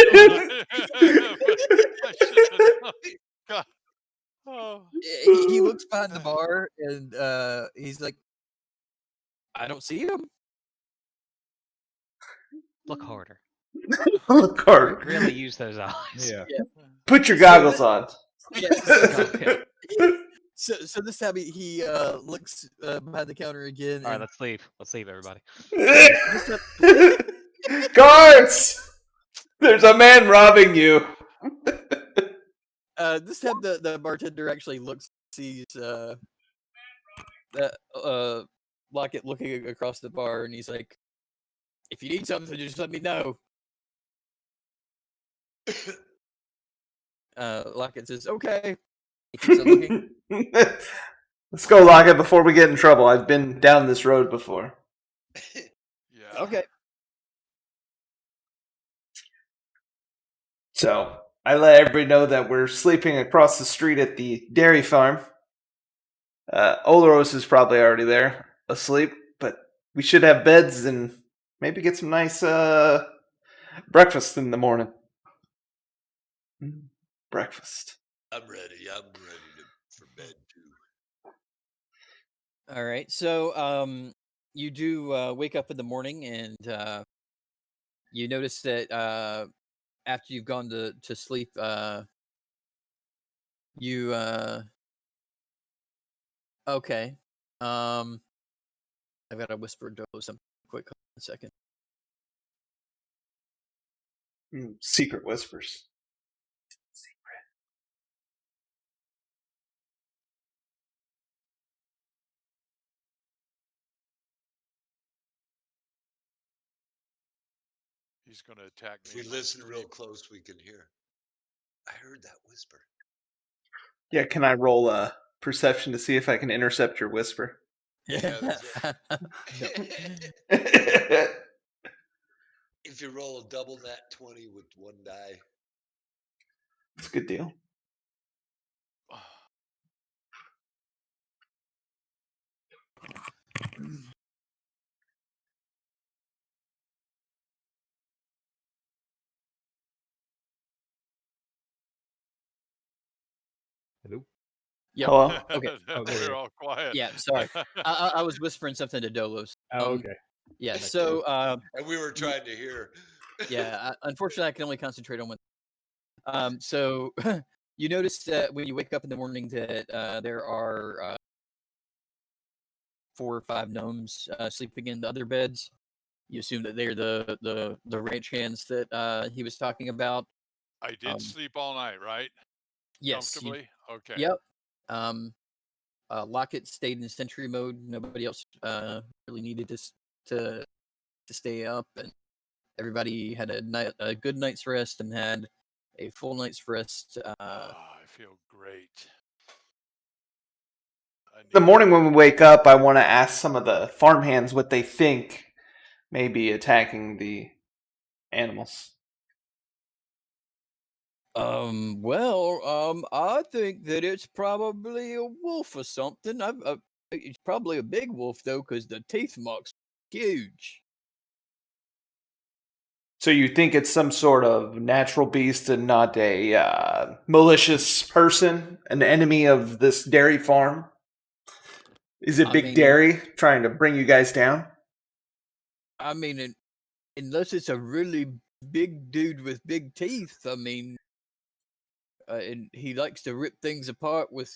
should have known. God. Oh. He looks behind the bar and he's like, I don't see him. Look harder. Look hard. Really use those eyes. Yeah. Put your goggles on. Yeah. Okay. So this time he looks behind the counter again. All right, And let's leave. Let's leave, everybody. Guards! There's a man robbing you. this time the bartender actually sees Lockett looking across the bar, and he's like, "If you need something, just let me know." Lockett says, "Okay." He keeps on looking. Let's go, Lockett, before we get in trouble. I've been down this road before. Yeah. Okay. So I let everybody know that we're sleeping across the street at the dairy farm. Olaros is probably already there, asleep, but we should have beds and maybe get some nice breakfast in the morning. Breakfast. I'm ready. For bed too. All right. So you do wake up in the morning, and you notice that after you've gone to sleep, you okay. I've got to whisper Dolo something quick. Hold on a second. Secret whispers. He's going to attack me. If we in my listen real sleep. close, we can hear. I heard that whisper. Yeah, can I roll a perception to see if I can intercept your whisper? Yeah, that's No. If you roll a double nat 20 with one die, It's a good deal. Hello? Yep. Hello? Okay. Oh, there you We're go. all quiet. Yeah. Sorry. I was whispering something to Dolos. Oh, okay. Yeah. Makes So and we were trying to hear. yeah. Unfortunately, I can only concentrate on one. So you notice that when you wake up in the morning that there are 4 or 5 gnomes sleeping in the other beds. You assume that they're the ranch hands that he was talking about. I did sleep all night, right? Yes. Comfortably? Okay. Yep. Lockett stayed in sentry mode. Nobody else really needed to stay up, and everybody had a good night's rest and had a full night's rest. I feel great. The morning when we wake up, I want to ask some of the farmhands what they think may be attacking the animals. I think that it's probably a wolf or something. It's probably a big wolf though, because the teeth marks huge. So you think it's some sort of natural beast and not a malicious person, an enemy of this dairy farm? Is it I Big mean- Dairy trying to bring you guys down? I mean, unless it's a really big dude with big teeth. I mean, and he likes to rip things apart with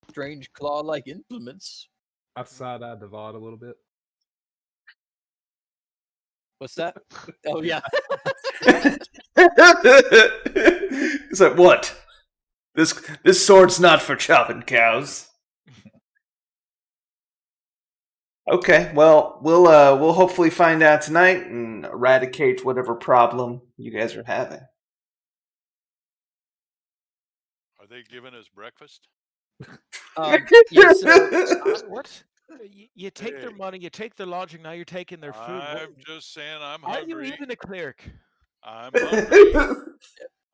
strange claw-like implements. I side-eyed the VOD a little bit. What's that? Oh yeah. It's like, what? This sword's not for chopping cows. Okay, well, we'll hopefully find out tonight and eradicate whatever problem you guys are having. Are they giving us breakfast? Yeah, so What? You take their Hey. money, you take their lodging, now you're taking their food. I'm just saying I'm Are you hungry. even a cleric? I'm hungry.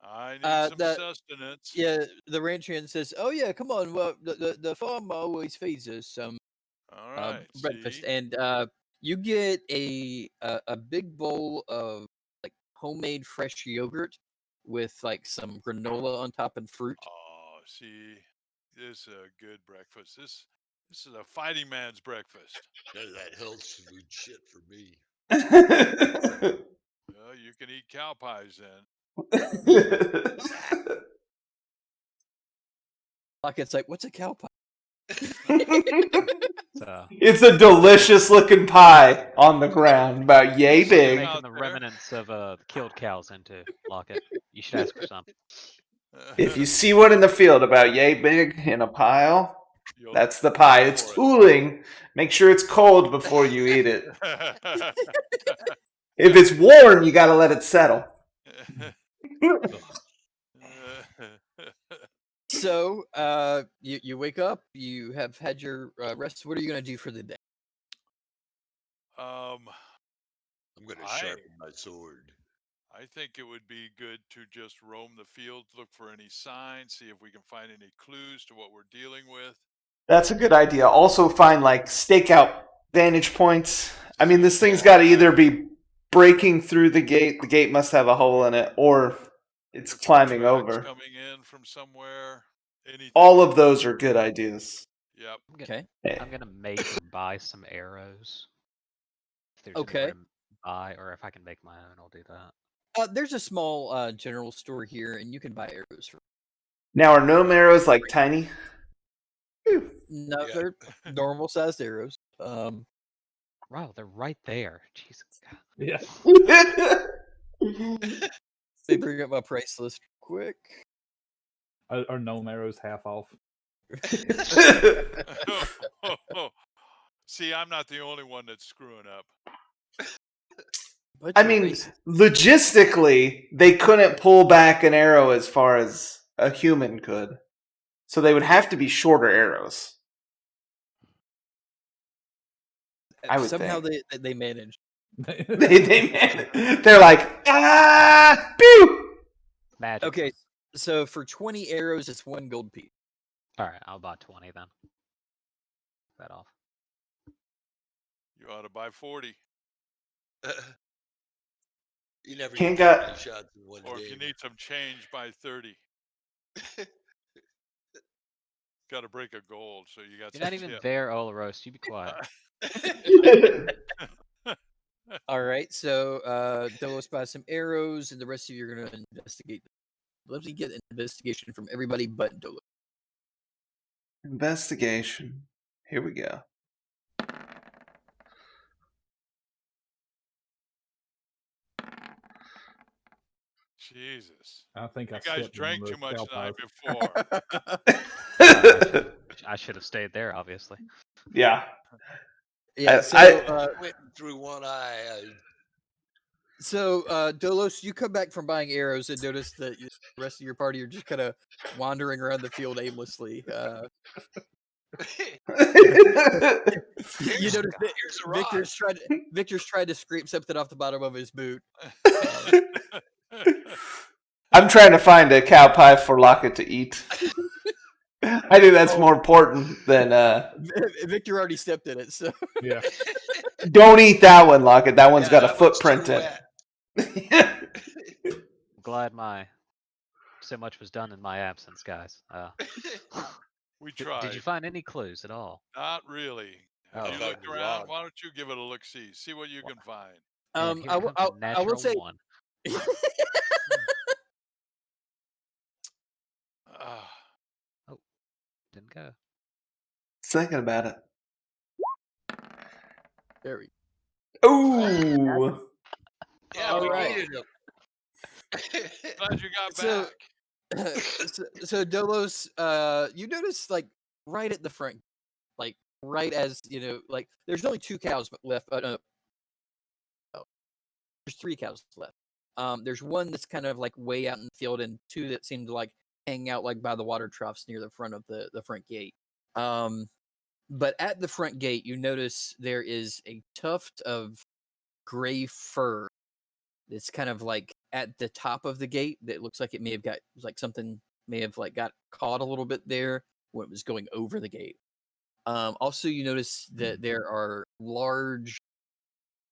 I need some the sustenance. yeah, the rancher hand says, "Oh yeah, come on. Well, the farm always feeds us some All right. breakfast, See? and you get a big bowl of like homemade fresh yogurt with like some granola on top and fruit." Oh, see, this is a good breakfast. This is a fighting man's breakfast. None of that health food shit for me. Well, you can eat cow pies then. It's like, what's a cow pie? It's a delicious looking pie on the ground, about yay See 'em big. Making out the there. remnants of killed cows into Locket. You should ask for some. If you see one in the field about yay big in a pile, You'll that's the pie. go It's for it. cooling. Make sure it's cold before you eat it. If it's warm, you gotta let it settle. So, you wake up, you have had your rest. What are you gonna do for the day? I'm gonna sharpen my sword. I think it would be good to just roam the field, look for any signs, see if we can find any clues to what we're dealing with. That's a good idea. Also find like stakeout vantage points. I mean, this thing's got to either be breaking through the gate. The gate must have a hole in it, or it's climbing Tracks over. coming in from somewhere. Anything. All of those are good ideas. Yep. Okay. I'm gonna make or buy some arrows. If there's Okay. anywhere to buy, or if I can make my own, I'll do that. There's a small general store here, and you can buy arrows for. Now, are gnome arrows like tiny? No, Yeah. they're normal sized arrows. Wow, they're right there. Jesus. God. Yeah. They bring up my price list quick. Are gnome arrows half off? See, I'm not the only one that's screwing up. But I you're mean, racist. logistically, they couldn't pull back an arrow as far as a human could. So they would have to be shorter arrows. I would Somehow think. they managed. They're like, ah, pew! Magic. Okay, so for 20 arrows, it's 1 gold piece. Alright, I'll buy 20 then. That off. You ought to buy 40. You never King get that got- many shots in one Or game. if you need some change, buy 30. Got to break a gold, so you got You're some not even tip. there, Olaros. You be quiet. All right, so Delos buys some arrows, and the rest of you are going to investigate. Let me get an investigation from everybody but Delos. Investigation. Here we go. Jesus. I think You I guys stepped drank on too the much cow the night pies. before. I should have stayed there, obviously. Yeah. Yeah, Squinting through one eye. So, Dolos, you come back from buying arrows and notice that the rest of your party are just kind of wandering around the field aimlessly. You notice that Here's a rod. Victor's trying to scrape something off the bottom of his boot. I'm trying to find a cow pie for Locket to eat. I think that's more important than Victor already stepped in it, so Yeah. don't eat that one, Locket. That one's got a that one's footprint too in wet. it. I'm glad so much was done in my absence, guys. We Did tried. you find any clues at all? Not really. Have Oh. you Found looked the around? rod. Why don't you give it a look-see? See what you can find. And here I will comes a I will say natural one. Ah, Didn't go. Thinking about it. there we Ooh. Yeah, All we right. needed him. glad you got So- back. So Dolos, you notice like right at the front, like right as like there's only 2 cows left. No, there's 3 cows left. There's one that's kind of like way out in the field, and 2 that seem to like hang out like by the water troughs near the front of the front gate. But at the front gate, you notice there is a tuft of gray fur that's kind of like at the top of the gate that looks like it may have got like something may have like got caught a little bit there when it was going over the gate. Also, you notice that there are large,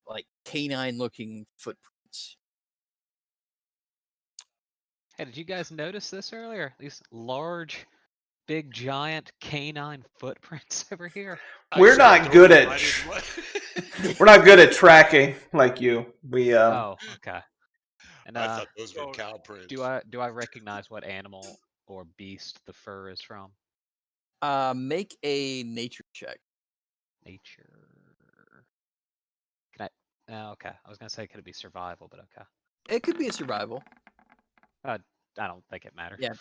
like canine-looking footprints. Hey, did you guys notice this earlier? These large, big, giant canine footprints over here. We're not good at we're not good at tracking like you. We Oh, okay. And I thought those were cow prints. do I recognize what animal or beast the fur is from? Make a nature check. Nature. Can I? Oh, okay. I was gonna say could it be survival, but okay. It could be a survival. I don't think it matters. Yeah.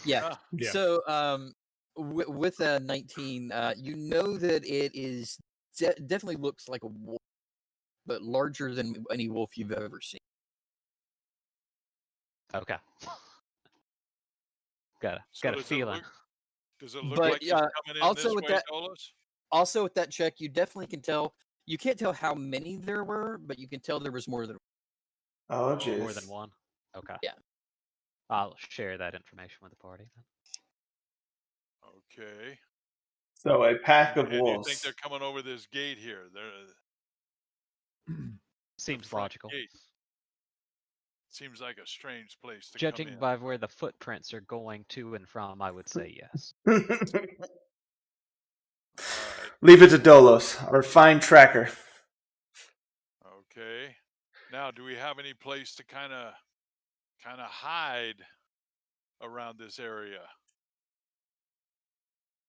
Yeah. Yeah. So, with a 19, you know that it is definitely looks like a wolf, but larger than any wolf you've ever seen. Okay. got a feeling. Does it look But, like he's coming in also this with way, that- Dolos? Also, with that check, you definitely can tell. You can't tell how many there were, but you can tell there was more than. oh More jeez. than one. Okay. Yeah. I'll share that information with the party then. Okay. So a pack of And you think wolves. they're coming over this gate here? Seems front logical. gate. Seems like a strange place to Judging come in. by where the footprints are going to and from, I would say yes. All right. Leave it to Dolos, our fine tracker. Okay. Now, do we have any place to kind of hide around this area?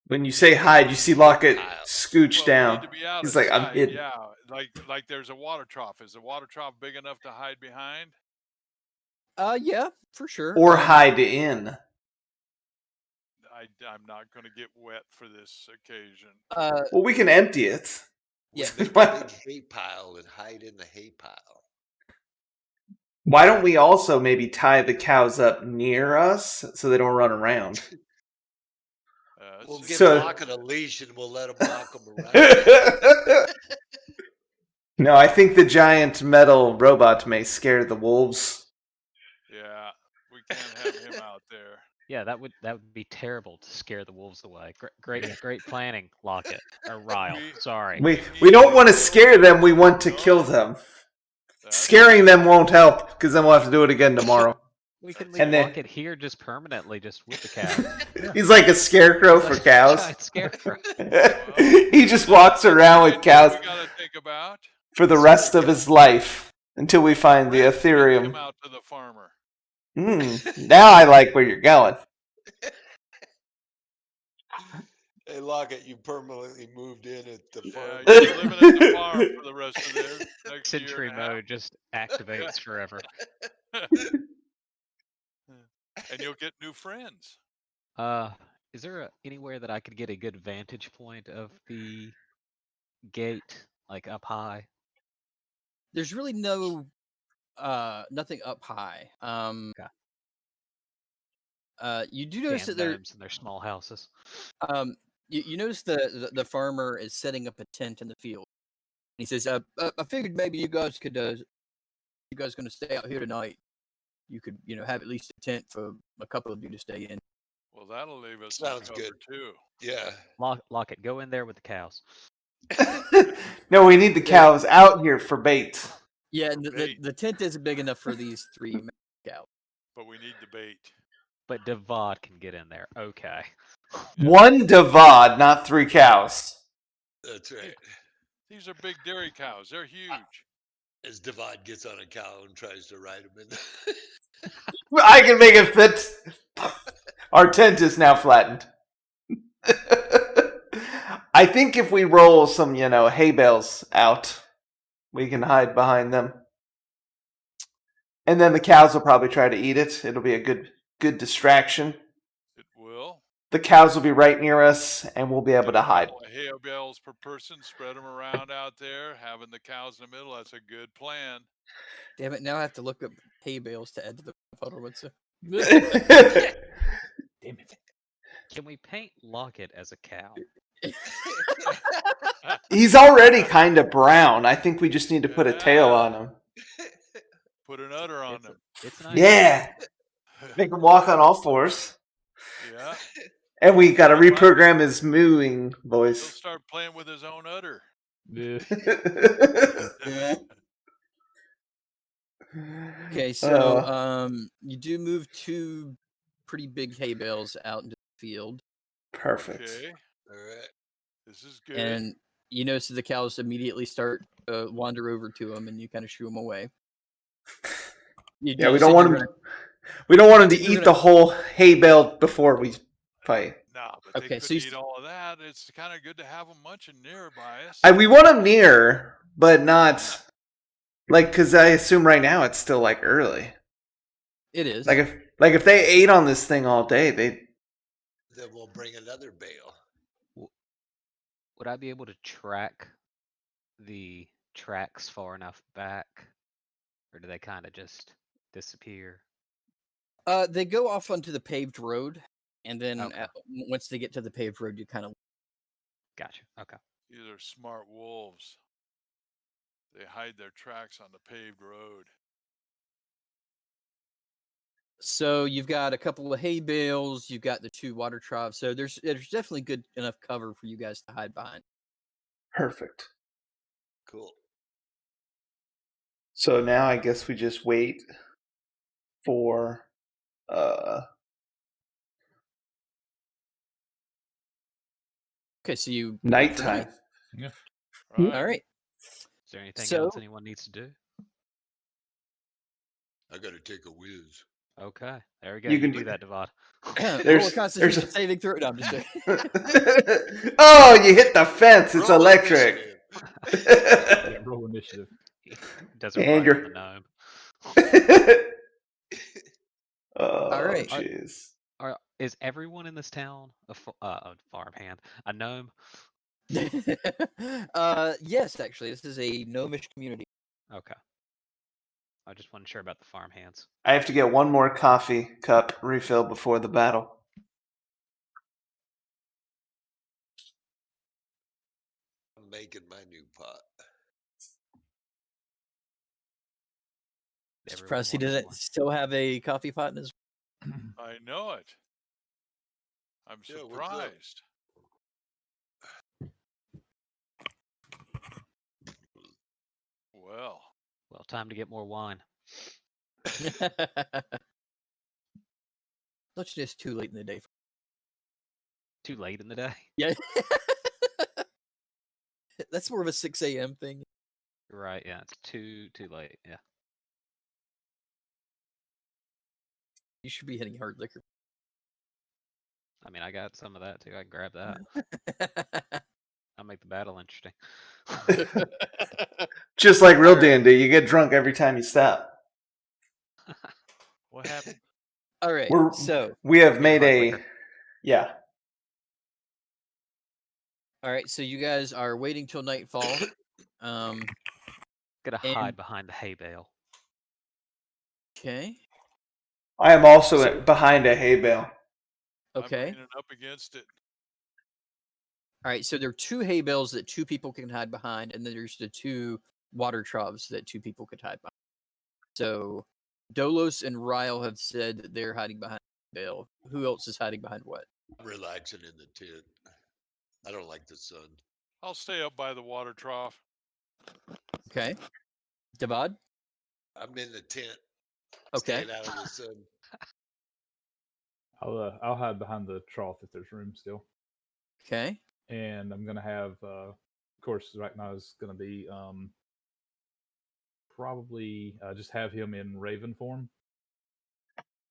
When you say hide, you see Lockett scooch We down. need to be out He's of like, I'm sight. hidden. Yeah, like there's a water trough. Is the water trough big enough to hide behind? Yeah, for sure. Or hide in. I'm not going to get wet for this occasion. Well, we can empty it. Yeah. Make a big hay pile and hide in the hay pile. Why don't we also maybe tie the cows up near us so they don't run around? We'll give So- Lockett a leash and we'll let him walk them around. No, I think the giant metal robot may scare the wolves. Yeah, we can't have him out there. Yeah, that would be terrible to scare the wolves away. Great planning, Lockett or Ryle. We- Sorry. We don't want to scare them, we want to kill them. Scaring them won't help, because then we'll have to do it again tomorrow. We can And leave then- Lockett here just permanently, just with the cows. He's like a scarecrow for cows. Giant scarecrow. He just walks around with cows We got to think about for the rest of his life until we find the rent him Ethereum. out to the farmer. Now I like where you're going. Hey, Lockett, you permanently moved in at the farm. Yeah, you're living at the farm for the rest of the next Sentry year and a half. mode just activates forever. And you'll get new friends. Is there anywhere that I could get a good vantage point of the gate, like up high? There's really nothing up high. Okay. You do notice Damn that there. gnomes and their small houses. You notice the farmer is setting up a tent in the field. He says, "I figured maybe you guys could, you guys going to stay out here tonight. You could, have at least a tent for a couple of you to stay in." Well, that'll leave us some Sounds cover good. too. Yeah. Lockett, go in there with the cows. No, we need the cows out here for bait. Yeah, and Bait. the tent isn't big enough for these 3 cows. But we need the bait. But Devad can get in there. Okay. One Devad, not 3 cows. That's right. These are big dairy cows. They're huge. As Devad gets on a cow and tries to ride him in. I can make it fit. Our tent is now flattened. I think if we roll some, hay bales out, we can hide behind them. And then the cows will probably try to eat it. It'll be a good good distraction. It will. The cows will be right near us, and we'll be able Get to a hide. couple of hay bales per person, spread them around out there, having the cows in the middle. That's a good plan. Damn it! Now I have to look up hay bales to add to the photo. What's it? Damn it. Can we paint Lockett as a cow? He's already kind of brown. I think we just need to put a tail on him. Put an udder on It's, them. it's nice. Yeah. Make him walk on all fours. Yeah. And we got to He might- reprogram his mooing He'll voice. start playing with his own udder. Yeah. Okay, so you do move 2 pretty big hay bales out into the field, Perfect. Okay. All right. This is good. and you notice that the cows immediately start wander over to them, and you kind of shoo them away. Yeah, we don't want him. We don't want him to eat the whole hay bale before we fight. No, but Okay, they so couldn't you eat all of that. It's kind of good to have them munching nearby us. We want him near, but not because I assume right now it's still like early. It is. Like if they ate on this thing all day, they. Then we'll bring another bale. Would I be able to track the tracks far enough back? Or do they kind of just disappear? They go off onto the paved road, and then Okay. once they get to the paved road, you kind of. Gotcha. Okay. These are smart wolves. They hide their tracks on the paved road. So you've got a couple of hay bales, you've got the 2 water troughs, so there's definitely good enough cover for you guys to hide behind. Perfect. Cool. So now I guess we just wait for Okay, so you nighttime. Yeah. Right. All right. Is there anything So- else anyone needs to do? I got to take a whiz. Okay. There we go. You You can- do that, Devad. Roll a There's Constitution a- saving throw. No, I'm just joking. Oh, you hit the fence. It's Roll electric. initiative. Yeah, roll initiative. Doesn't And run from you're- the gnome. Oh, right. jeez. Is everyone in this town a farmhand? A gnome? Yes, actually, this is a gnomish community. Okay. I just wasn't sure about the farmhands. I have to get one more coffee cup refill before the battle. I'm making my new pot. Surprised he Everyone wants doesn't one. still have a coffee pot in his. I know it. I'm Yeah, what's up? surprised. Well, Well, time to get more wine. Don't you just too late in the day? Too late in the day. Yeah. That's more of a 6 a.m. thing. Right, yeah, it's too late. Yeah. You should be hitting hard liquor. I mean, I got some of that too. I can grab that. I'll make the battle interesting. Just like real Alright. D&D, you get drunk every time you stop. What happened? All right. We're- So, We have Get made hard a liquor. yeah. all right. So you guys are waiting till nightfall. Gotta And- hide behind the hay bale. Okay. I am also So- behind a hay bale. Okay. I'm leaning up against it. All right. So there are 2 hay bales that 2 people can hide behind, and then there's the 2 water troughs that 2 people could hide behind. So Dolos and Ryle have said that they're hiding behind the bale. Who else is hiding behind what? I'm relaxing in the tent. I don't like the sun. I'll stay up by the water trough. Okay. Devad? I'm in the tent. Okay. Staying out of the sun. I'll hide behind the trough if there's room still. Okay. And I'm gonna have of course right now is gonna be probably just have him in raven form,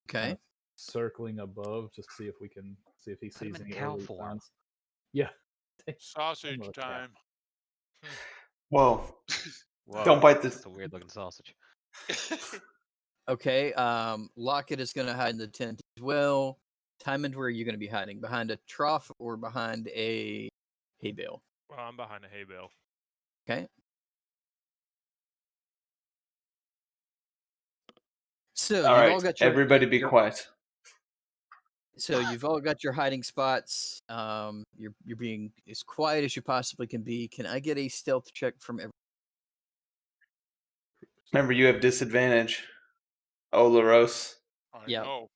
Okay. circling above, just see if he Put him sees in any cow early form. signs. Yeah. Sausage Almost, yeah. time. Whoa. Whoa, Don't bite this. That's a weird looking sausage. Okay. Lockett is going to hide in the tent as well. Tymond, where are you going to be hiding? Behind a trough or behind a hay bale? Well, I'm behind a hay bale. Okay. So All you've right, all got your everybody be quiet. So you've all got your hiding spots. You're being as quiet as you possibly can be. Can I get a stealth check from everyone? Remember, you have disadvantage. Olaros. I Yeah. know.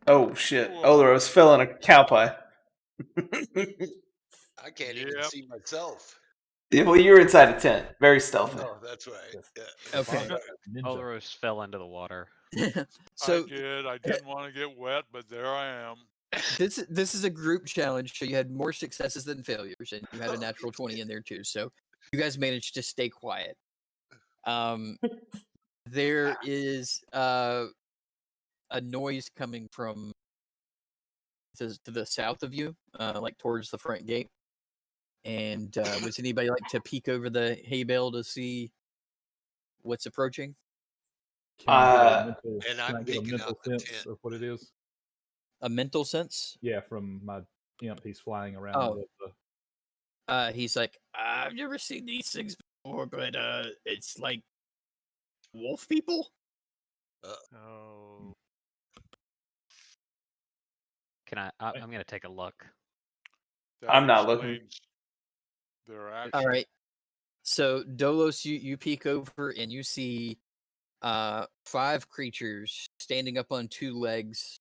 Oh shit! Ooh, Olaros fell in a cow pie. I can't even Yep. see myself. Yeah, well, you were inside a tent, very stealthy. Oh, that's right. Yes. Yeah. Okay. Ninja. Olaros fell into the water. So I did. I didn't want to get wet, but there I am. this is a group challenge, so you had more successes than failures, and you had a natural 20 in there too. So you guys managed to stay quiet. There is a noise coming from to the south of you, like towards the front gate. And was anybody like to peek over the hay bale to see what's approaching? Can I get a Uh, mental? And Can I'm I get a peeking mental out the sense tent. of what it is? A mental sense? Yeah, from my imp, he's flying around. Oh. Above the, He's like, I've never seen these things before, but it's like wolf people. Oh. I'm gonna take a look. That I'm not looking. explains their All action. right. So Dolos, you peek over and you see 5 creatures standing up on 2 legs,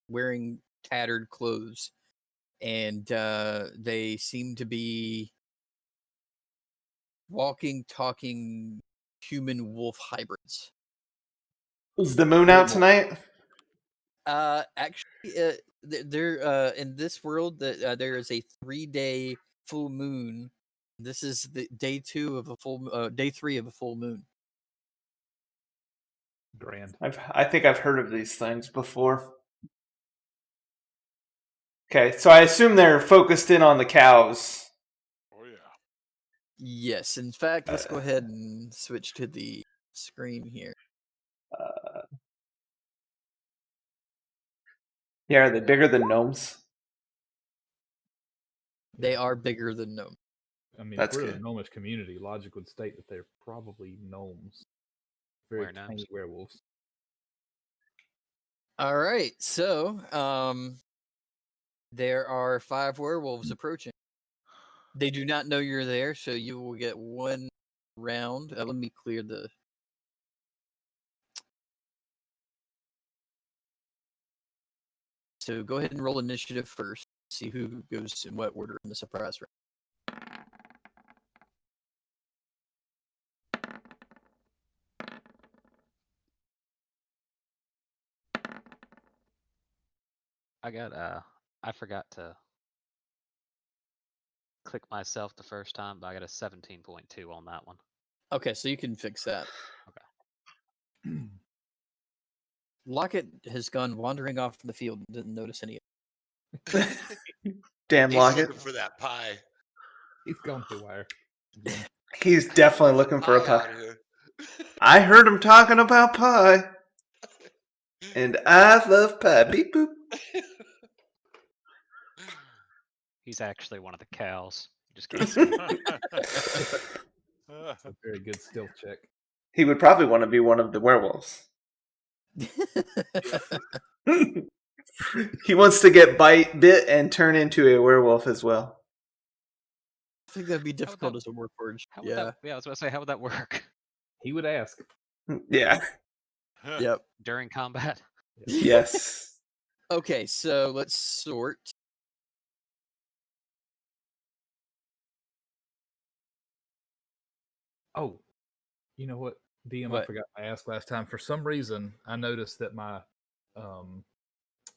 wearing tattered clothes, and they seem to be walking, talking human wolf hybrids. Is the moon out tonight? Actually, there in this world that there is a 3-day full moon. This is the day 2 of a full day 3 of a full moon. grand. I think I've heard of these things before. Okay, so I assume they're focused in on the cows. Oh yeah. Yes, in fact, let's go ahead and switch to the screen here. Yeah, are they bigger than gnomes? They are bigger than gnome. I mean, That's if we're good. a gnomish community, logic would state that they're probably gnomes, very Were gnomes. tiny werewolves. All right, so there are 5 werewolves approaching. They do not know you're there, so you will get 1 round. Let me clear the. So go ahead and roll initiative first. See who goes in what order in the surprise round. I forgot to click myself the first time, but I got a 17.2 on that one. Okay, so you can fix that. Okay. Lockett has gone wandering off the field and didn't notice any. Damn He's Lockett. looking for that pie. He's gone haywire. Again. He's definitely looking for a Pie out pie. here. I heard him talking about pie. And I love pie. Beep boop. He's actually one of the cows. You just can't see him. It's a very good stealth check. He would probably want to be one of the werewolves. He wants to get bit and turn into a werewolf as well. I think that'd be difficult that- as a warforged. How would that? Yeah, I was about to say, how would that work He would ask. Yeah. Yep. during combat? Yes. Okay, so let's sort. Oh, you know what, DM? I What? forgot to ask last time. For some reason, I noticed that my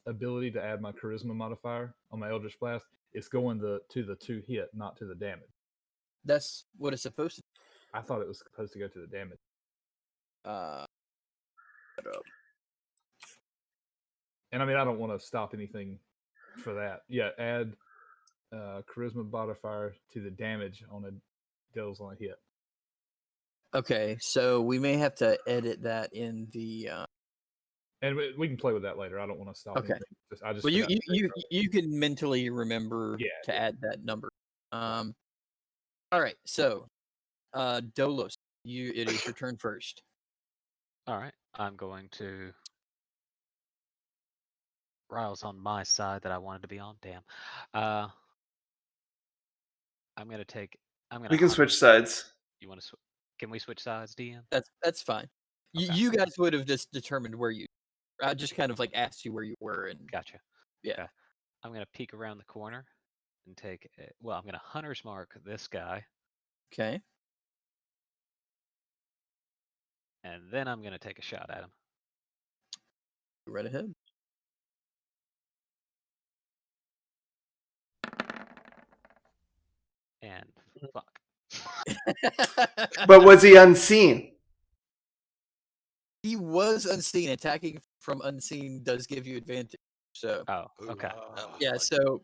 ability to add my charisma modifier on my Eldritch Blast is going to the 2 hit, not to the damage. That's what it's supposed to. I thought it was supposed to go to the damage. And I mean, I don't want to stop anything for that. Yeah, add charisma modifier to the damage on a deals on a hit. Okay, so we may have to edit that in the. And we can play with that later. I don't want to stop Okay. anything. I just Well, you forgot to say it earlier. you can mentally remember Yeah, to yeah. add that number. All right, so Dolos, it is your turn first. All right, I'm going to. Ryle's on my side that I wanted to be on. Damn. I'm gonna take. I'm gonna. We can switch sides. You want to? Can we switch sides, DM? That's fine. Okay. You guys would have just determined where you. I just kind of like asked you where you were, and Gotcha. yeah. Okay. I'm gonna peek around the corner and take. Well, I'm gonna hunter's mark this guy, Okay. and then I'm gonna take a shot at him. Right ahead. And fuck. But was he unseen? He was unseen. Attacking from unseen does give you advantage. So Oh, Ooh, okay. that was yeah. lucky. So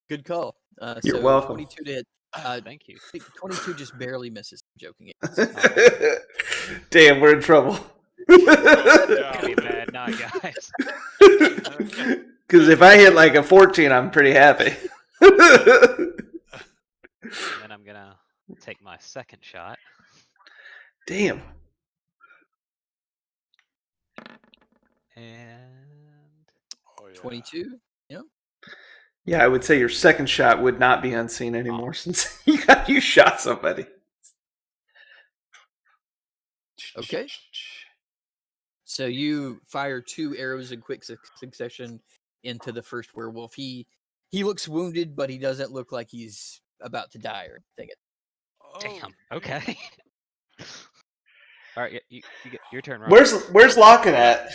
good call. You're So welcome. 22 to hit. Thank you. I think 22 just barely misses. I'm joking. Damn, we're in trouble. It's gonna be a bad night, guys. Because if I hit like a 14, I'm pretty happy. And then I'm gonna take my second shot. Damn. And Oh yeah. 22. Yeah, I would say your second shot would not be unseen anymore since you shot somebody. Okay. So you fire 2 arrows in quick succession into the first werewolf. He looks wounded, but he doesn't look like he's about to die or anything. Oh, damn. yeah. Okay. All right, you get your turn, Ryan. Where's Locken at?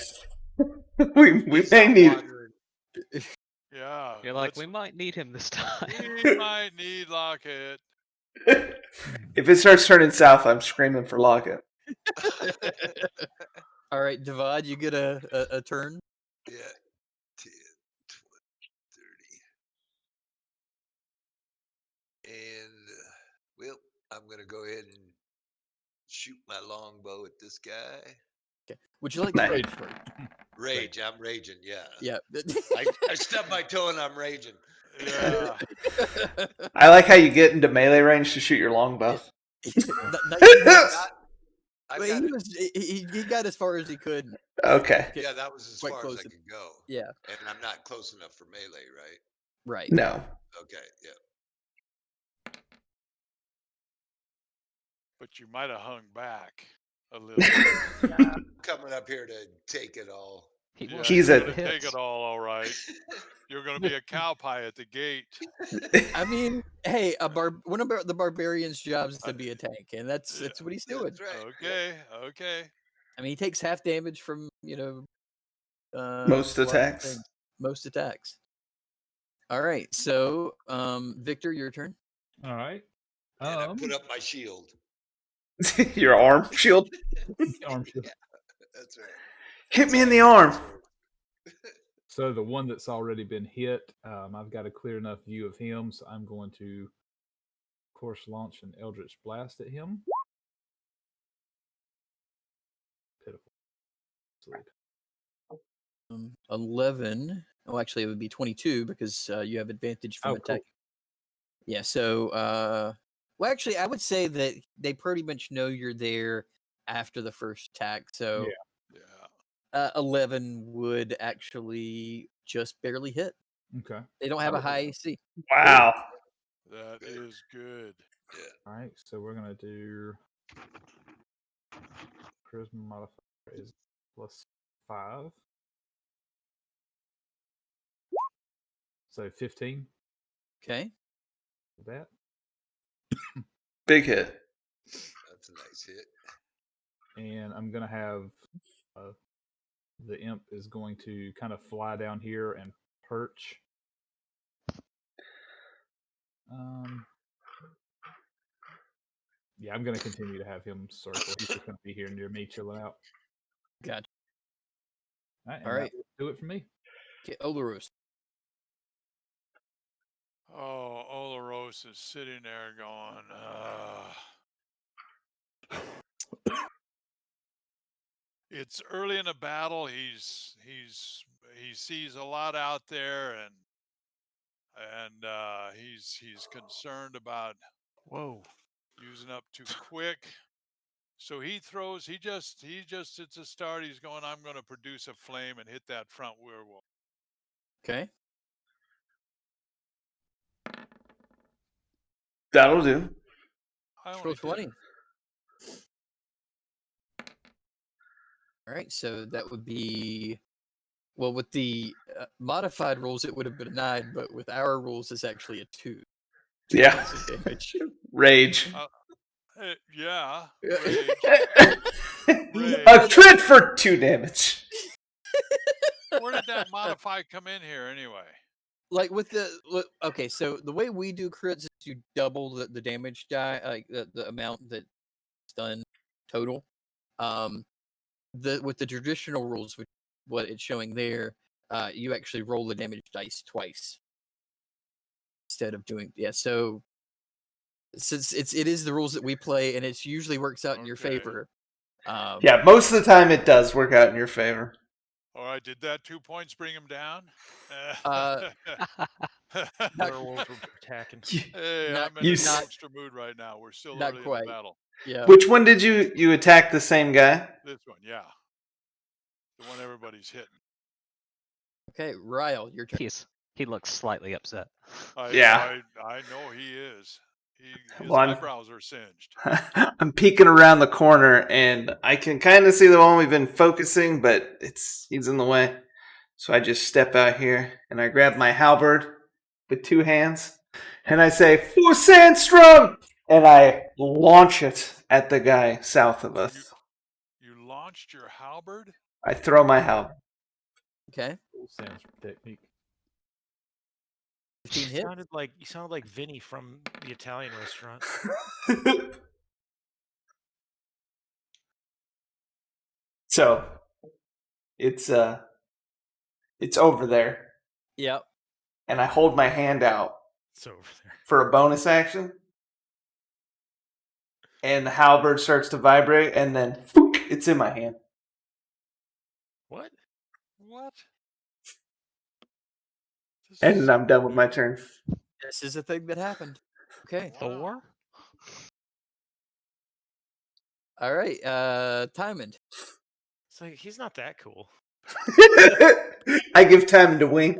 we He's may out need. wandering. Yeah. You're like, we might need him this time. We might need Lockett. If it starts turning south, I'm screaming for Locken. All right, Divad, you get a turn. Yeah. 10, 20, 30. And, well, I'm going to go ahead and shoot my longbow at this guy. Okay. Would you like to Nice. rage first? Rage. I'm raging, yeah. Yeah. I stubbed my toe and I'm raging. Yeah. I like how you get into melee range to shoot your longbow. I Well, got he it. was he got as far as he could. Okay. Yeah, that was as Quite far as close I to- could go. Yeah. And I'm not close enough for melee, right? Right. No. Okay, yeah. But you might have hung back a little. I'm coming up here to take it all. He Yeah, wants He's you're a- gonna take hits. it all right. You're gonna be a cow pie at the gate. I mean, hey, one of the barbarian's jobs is to be a tank, and that's what he's doing. That's right. Okay. Okay. I mean, he takes half damage from Most a lot of attacks. things. Most attacks. All right, so Victor, your turn. All right. And I put up my shield. Your arm shield. Arm shield. Yeah, that's right. Hit me in the arm. So the one that's already been hit, I've got a clear enough view of him, so I'm going to, of course, launch an Eldritch Blast at him. Pitiful. Sleep. 11. Oh, actually, it would be 22 because you have advantage from Oh, attack. cool. Yeah. So, well, actually, I would say that they pretty much know you're there after the first attack. So, Yeah. Yeah. 11 would actually just barely hit. Okay. They don't have a high AC. Wow. That Good. is good. Yeah. All right. So we're gonna do charisma modifier is +5. So 15. Okay. That. Big hit. That's a nice hit. And I'm gonna have the imp is going to kind of fly down here and perch. Yeah, I'm gonna continue to have him circle. He's just gonna be here near me, chilling out. Gotcha. All right. Do it for me. Okay, Olaros. Oh, Olaros is sitting there going, It's early in the battle. He sees a lot out there, and he's concerned about Whoa. using up too quick. So he throws. He just it's a start. He's going. I'm going to produce a flame and hit that front werewolf. Okay. That'll do. I Roll only did 20. All right, so that would be, well, with the modified rules, it would have been a 9, but with our rules, it's actually a 2. Yeah. Points of damage. Rage. yeah. A Rage. crit for 2 damage. Where did that modify come in here anyway? Like with okay, so the way we do crits is you double the damage die, like the amount that's done total. With the traditional rules, which what it's showing there, you actually roll the damage dice twice instead of doing So since it is the rules that we play, and it usually works out in your Okay. favor. Yeah, most of the time it does work out in your favor. All right, did that 2 points bring him down? Werewolves were attacking. Hey, Not- I'm in a not- gangster mood right now. We're still not early in quite. the battle. Yeah. Which one did you attack the same guy? This one, yeah. The one everybody's hitting. Okay, Ryle, your turn. He looks slightly upset. Yeah. I know he is. His Well, I'm- eyebrows are singed. I'm peeking around the corner, and I can kind of see the one we've been focusing, but he's in the way. So I just step out here, and I grab my halberd with 2 hands, and I say, "For Sandstrom!" And I launch it at the guy south of us. You launched your halberd? I throw my halberd. Okay. Sounds technique. 15 You hit. sounded like Vinny from the Italian restaurant. So it's over there, Yep. and I hold my hand out It's over there. for a bonus action, and the halberd starts to vibrate, and then fook, it's in my hand. What? What? This And is I'm done with my weird. turn. This is a thing that happened. Okay. Wow. Thor? All right. Timon. It's like he's not that cool. I give time to wink.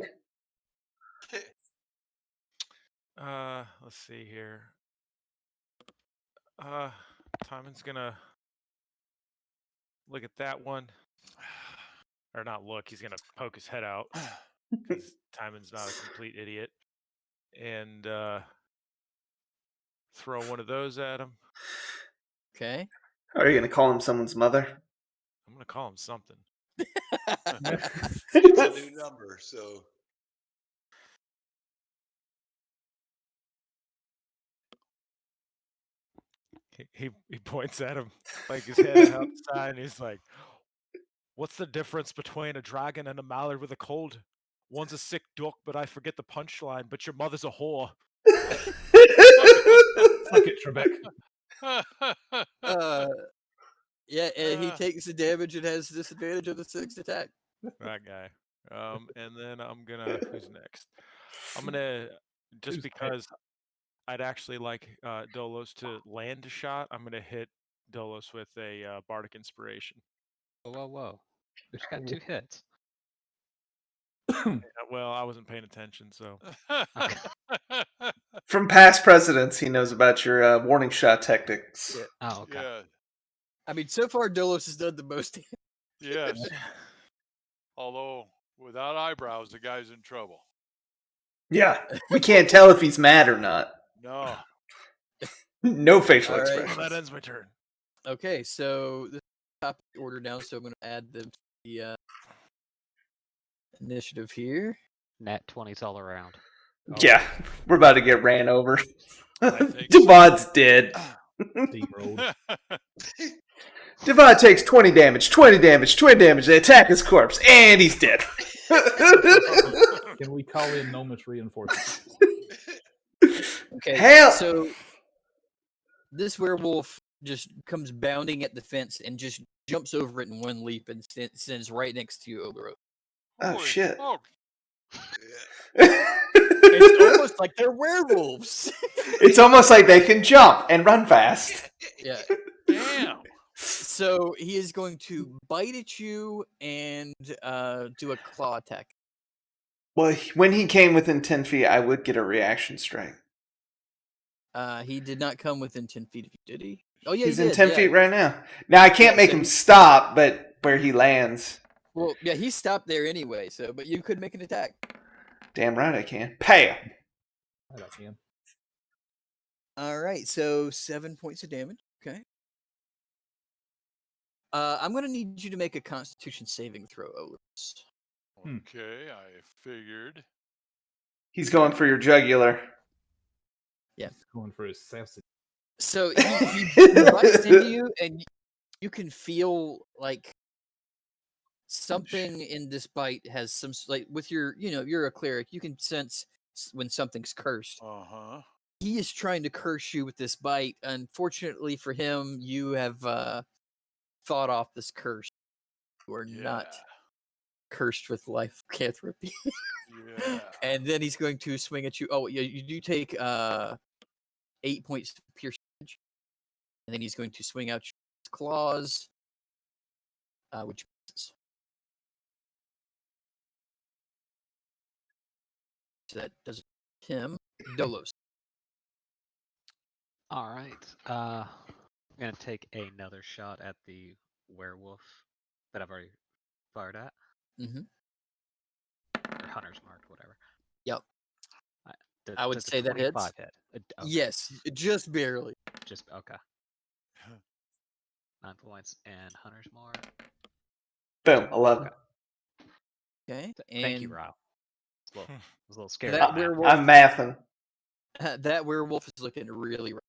Let's see here. Timon's gonna look at that one. Or not look, he's gonna poke his head out. Because Timon's not a complete idiot. And throw one of those at him. Okay. Are you going to call him someone's mother? I'm gonna call him something. It's a new number, so He points at him, like his head outside, and he's like, "What's the difference between a dragon and a mallard with a cold? One's a sick duck, but I forget the punchline. But your mother's a whore." Suck it, Trebek. Yeah, and he takes the damage and has disadvantage of the 6th attack. That guy. And then I'm gonna. Who's next? I'm gonna just Who's next? because I'd actually like Dolos to land a shot. I'm gonna hit Dolos with a bardic inspiration. Whoa. Who's got 2 hits? Well, I wasn't paying attention, so From past presidents, he knows about your warning shot tactics. Yeah. Oh, okay. Yeah. I mean, so far, Dolos has done the most damage. Yes. Although without eyebrows, the guy's in trouble. Yeah, we can't tell if he's mad or not. No. No facial All right. well, expressions. that ends my turn. Okay, so this is top of the order now, so I'm going to add them to the initiative here. Nat 20s all around. Yeah, we're about to get ran over. I think Devon's dead. Steamrolled. Devon takes 20 damage, 20 damage, 20 damage. They attack his corpse, and he's dead. Can we call in Nomus reinforcements? Okay, Hell! so this werewolf just comes bounding at the fence and just jumps over it in one leap and stands right next to you, Oloro. Oh Holy shit! smoke. It's almost like they're werewolves. It's almost like they can jump and run fast. Yeah. Damn. So he is going to bite at you and do a claw attack. Well, when he came within 10 feet, I would get a reaction strike. He did not come within 10 feet of you, did he? Oh yeah, He's he in did. 10 yeah. feet right now. Now, I can't Yeah, make so him stop, but where he lands. Well, yeah, he stopped there anyway. So, but you could make an attack. Damn right I can. Pay. Right, I can. All right, so 7 points of damage. Okay. I'm gonna need you to make a Constitution saving throw, Olus. Okay, I figured. He's going for your jugular. Yeah. He's going for his sausage. So he bites into you, and you can feel like something in this bite has some like with your, you're a cleric. You can sense when something's cursed. Uh-huh. He is trying to curse you with this bite. Unfortunately for him, you have fought off this curse. You are not cursed with life lycanthropy. Yeah. And then he's going to swing at you. Oh, yeah, you do take 8 points to pierce damage. And then he's going to swing out his claws, which misses. So that does him. Dolos. All right. I'm gonna take another shot at the werewolf that I've already fired at. Mm-hmm. Or hunter's mark, whatever. Yep. I, I would does a say that hits. 25 hit? Okay. Yes, just barely. Just okay. 9 points and hunter's mark. Boom, 11. Okay. Thank you, And Ryle. I was a little scared. that of that. werewolf, I'm mathing. that werewolf is looking really rough.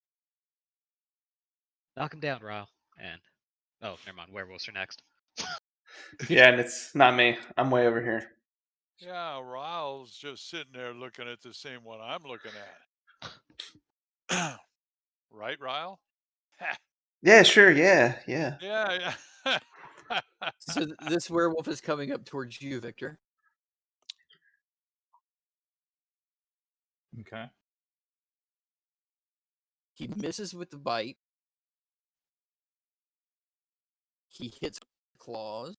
Knock him down, Ryle. And oh, never mind. Werewolves are next. Yeah, and it's not me. I'm way over here. Yeah, Ryle's just sitting there looking at the same one I'm looking at. Right, Ryle? Yeah, sure. Yeah. Yeah. So this werewolf is coming up towards you, Victor. Okay. He misses with the bite. He hits with claws.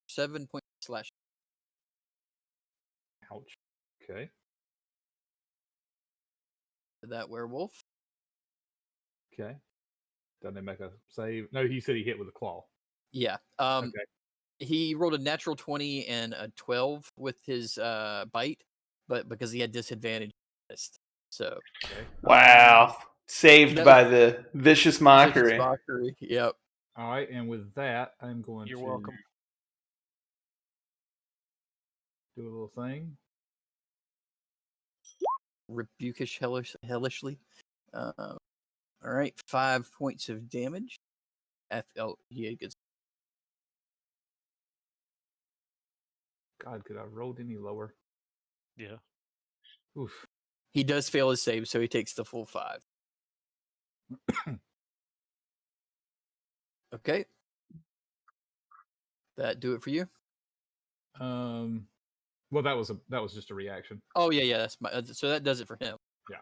7 point slash. Ouch. Okay. That werewolf. Okay. Doesn't they make a save? No, he said he hit with a claw. Yeah. Okay. He rolled a natural 20 and a 12 with his bite, but because he had disadvantage, he missed. So Okay. Wow. Saved that by the vicious mockery. vicious mockery. Yep. All right, and with that, I'm going You're to welcome. do a little thing. Rebukish hellishly. All right, 5 points of damage. He gets. God, could I have rolled any lower? Yeah. Oof. He does fail his save, so he takes the full 5. Okay. That do it for you? Well, that was just a reaction. Oh yeah, that's so that does it for him. Yeah.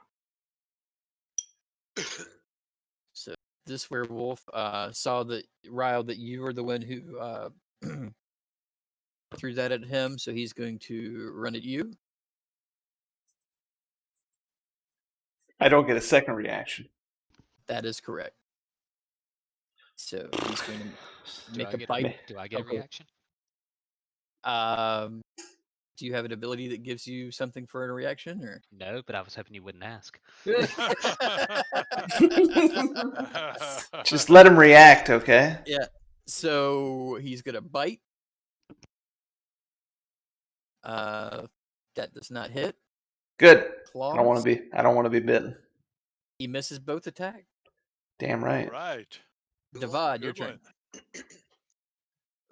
So this werewolf saw that Ryle that you were the one who threw that at him, so he's going to run at you. I don't get a second reaction. That is correct. So he's going to Do make I a get bite. Do I get a Okay. reaction? Do you have an ability that gives you something for a reaction, or? No, but I was hoping you wouldn't ask. Just let him react, okay? Yeah. So he's gonna bite. That does not hit. Good. Claws. I don't want to be bitten. He misses both attacks. Damn right. Right. Divad, your Good turn. one.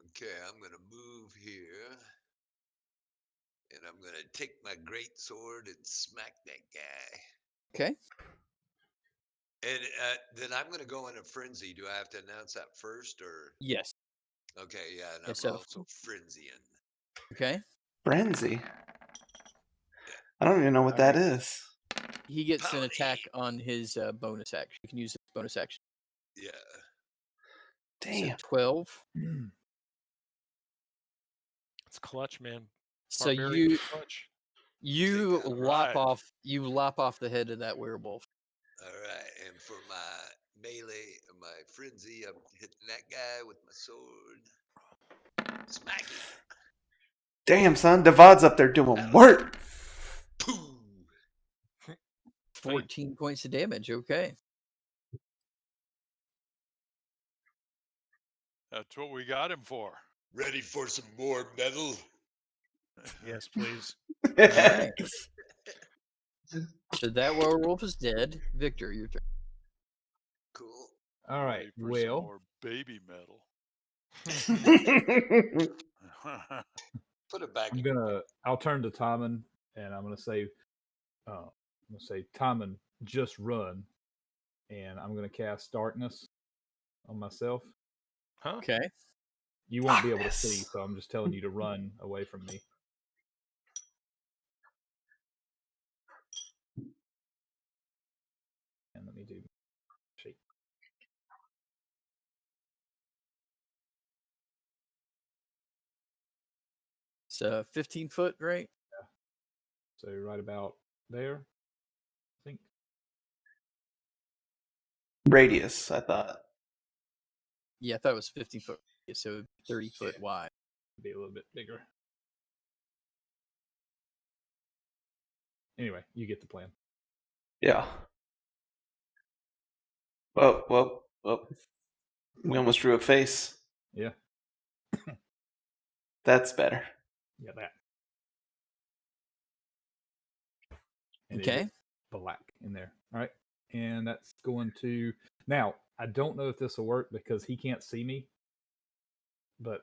Okay, I'm gonna move here, and I'm gonna take my great sword and smack that guy. Okay. And then I'm going to go in a frenzy. Do I have to announce that first, or? Yes. Okay, yeah, and Yeah, I'm so- also frenzying. Okay. Frenzy. Yeah. I don't even know what that Alright. is. He gets an Pony. attack on his bonus action. He can use his bonus action. Yeah. So Damn. 12. It's clutch, man. So Barbarian you clutch. you Take that. lop Right. off the head of that werewolf. All right, and for my melee, my frenzy, I'm hitting that guy with my sword. Smack him. Damn, son. Devad's up there doing work. Pooh. 14 points of damage. Okay. That's what we got him for. Ready for some more metal? Yes, please. All right. So that werewolf is dead. Victor, your turn. Cool. All right. Ready for some Well, more baby metal. Put it back I'm in. gonna. I'll turn to Tommen, and I'm gonna say, Tommen, just run, and I'm gonna cast darkness on myself. Huh? Okay. You won't be able to Darkness. see, so I'm just telling you to run away from me. And let me do shape. So 15 foot, right? So right about there, I think. Radius, I thought. Yeah, I thought it was 15 foot. So 30 foot Yeah. wide. Be a little bit bigger. Anyway, you get the plan. Yeah. Whoa, whoa, whoa. We almost drew a face. Yeah, That's better. yeah, that. And it Okay. is black in there. All right, and that's going to. Now I don't know if this will work because he can't see me. But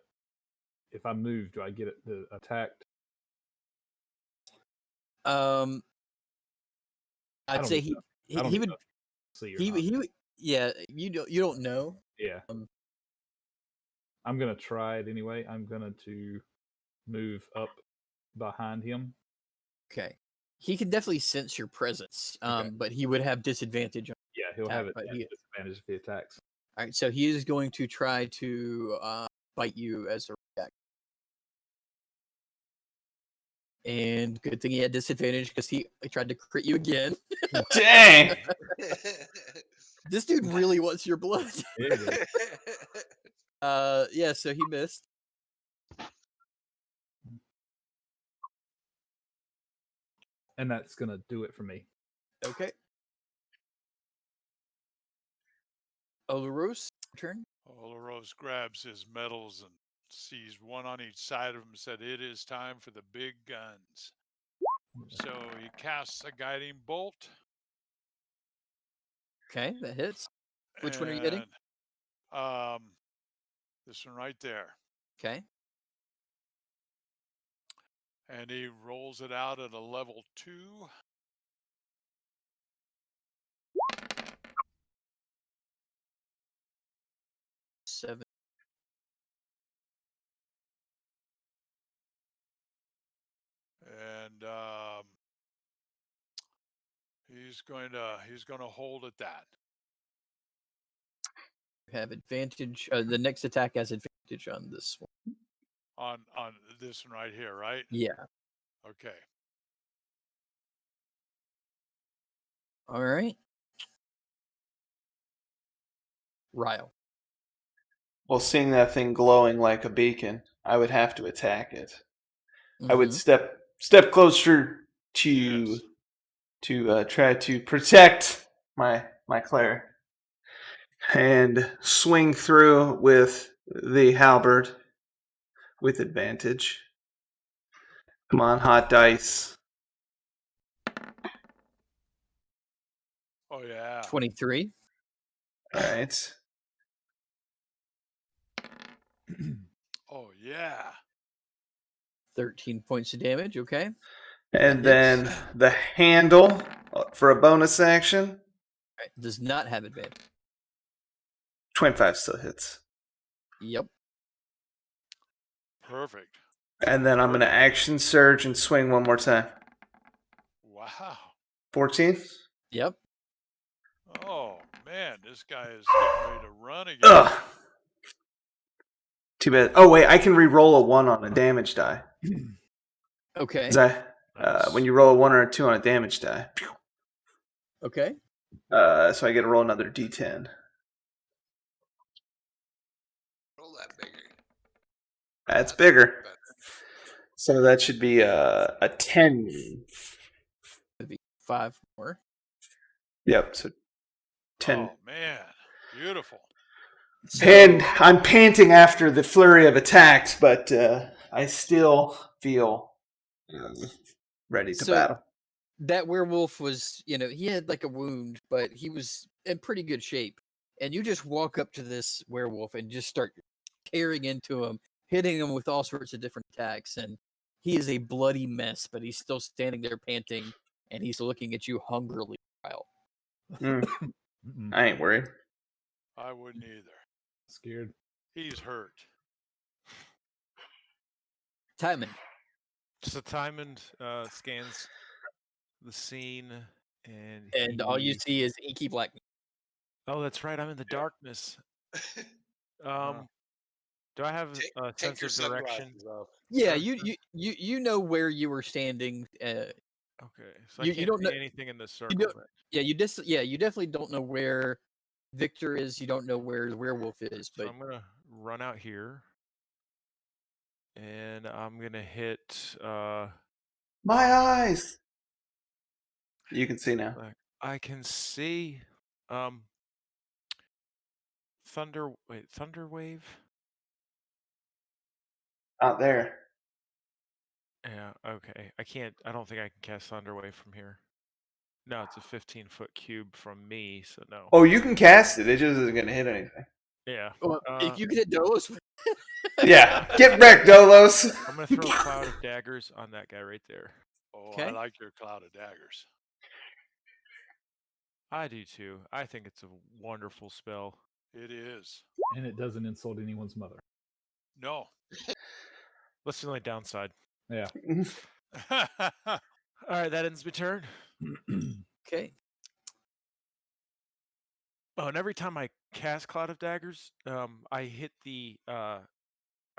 if I move, do I get the attacked? I'd don't say need he to- he, I don't he need would to see or he not. would- he would yeah, you don't know. Yeah, I'm gonna try it anyway. I'm gonna to move up behind him. Okay. He can definitely sense your presence. Okay. But he would have disadvantage on Yeah, he'll attack, have it but at he disadvantage if he attacks. all right, so he is going to try to bite you as a reaction. And good thing he had disadvantage because he tried to crit you again. Dang! This dude really wants your blood. Yeah, he does. Yeah, so he missed. And that's gonna do it for me. Okay. Olaros, turn. Olaros grabs his medals and sees one on each side of him and said, "It is time for the big guns." So he casts a guiding bolt. Okay, that hits. Which one are you hitting? And, this one right there. Okay. And he rolls it out at a level 2. Seven. And he's going to hold at that. Have advantage. The next attack has advantage on this one. On this one right here, right? Yeah. Okay. All right. Ryle. Well, seeing that thing glowing like a beacon, I would have to attack it. I would Mhm. step closer to Yes. try to protect my cleric and swing through with the halberd with advantage. Come on, hot dice. Oh yeah. 23. All right. Oh yeah. 13 points of damage. Okay. And That hits. then the handle for a bonus action. Right, does not have advantage. 25 still hits. Yep. Perfect. And then I'm going to action surge and swing one more time. Wow. 14? Yep. Oh man, this guy is getting ready to run again. Ugh. Too bad. Oh, wait, I can re-roll a 1 on a damage die. Okay. Nice. When you roll a 1 or a 2 on a damage die. Okay. So I get to roll another d10. Roll that bigger. That's bigger. So that should be a 10. It'd be 5 more. Yep, so 10. Oh man, beautiful. And I'm panting after the flurry of attacks, but I still feel ready to battle. That werewolf was, he had like a wound, but he was in pretty good shape. And you just walk up to this werewolf and just start tearing into him, hitting him with all sorts of different attacks. And he is a bloody mess, but he's still standing there panting, and he's looking at you hungrily, Kyle. I ain't worried. I wouldn't either. Scared. He's hurt. Timon. So Timon scans the scene, And all you see is inky blackness. Oh, that's right. I'm in the darkness. Do I have a Take sense your of direction? sunglasses off. Yeah, you know where you were standing. Okay, so I you can't don't see know- anything in this circle. don't- Yeah, you definitely don't know where Victor is. You don't know where the werewolf is. So But I'm gonna run out here, and I'm gonna hit. My eyes! You can see now. I can see. Thunder wave. Out there. Yeah. Okay. I don't think I can cast thunder wave from here. No, it's a 15-foot cube from me, so no. Oh, you can cast it. It just isn't going to hit anything. Yeah. if you could hit Dolos, Yeah. Get wrecked, Dolos. I'm gonna throw a cloud of daggers on that guy right there. Oh, Okay. I like your cloud of daggers. I do too. I think it's a wonderful spell. It is. And it doesn't insult anyone's mother. No. That's the only downside. Yeah. All right, that ends my turn. okay. Oh, and every time I cast Cloud of Daggers, I hit the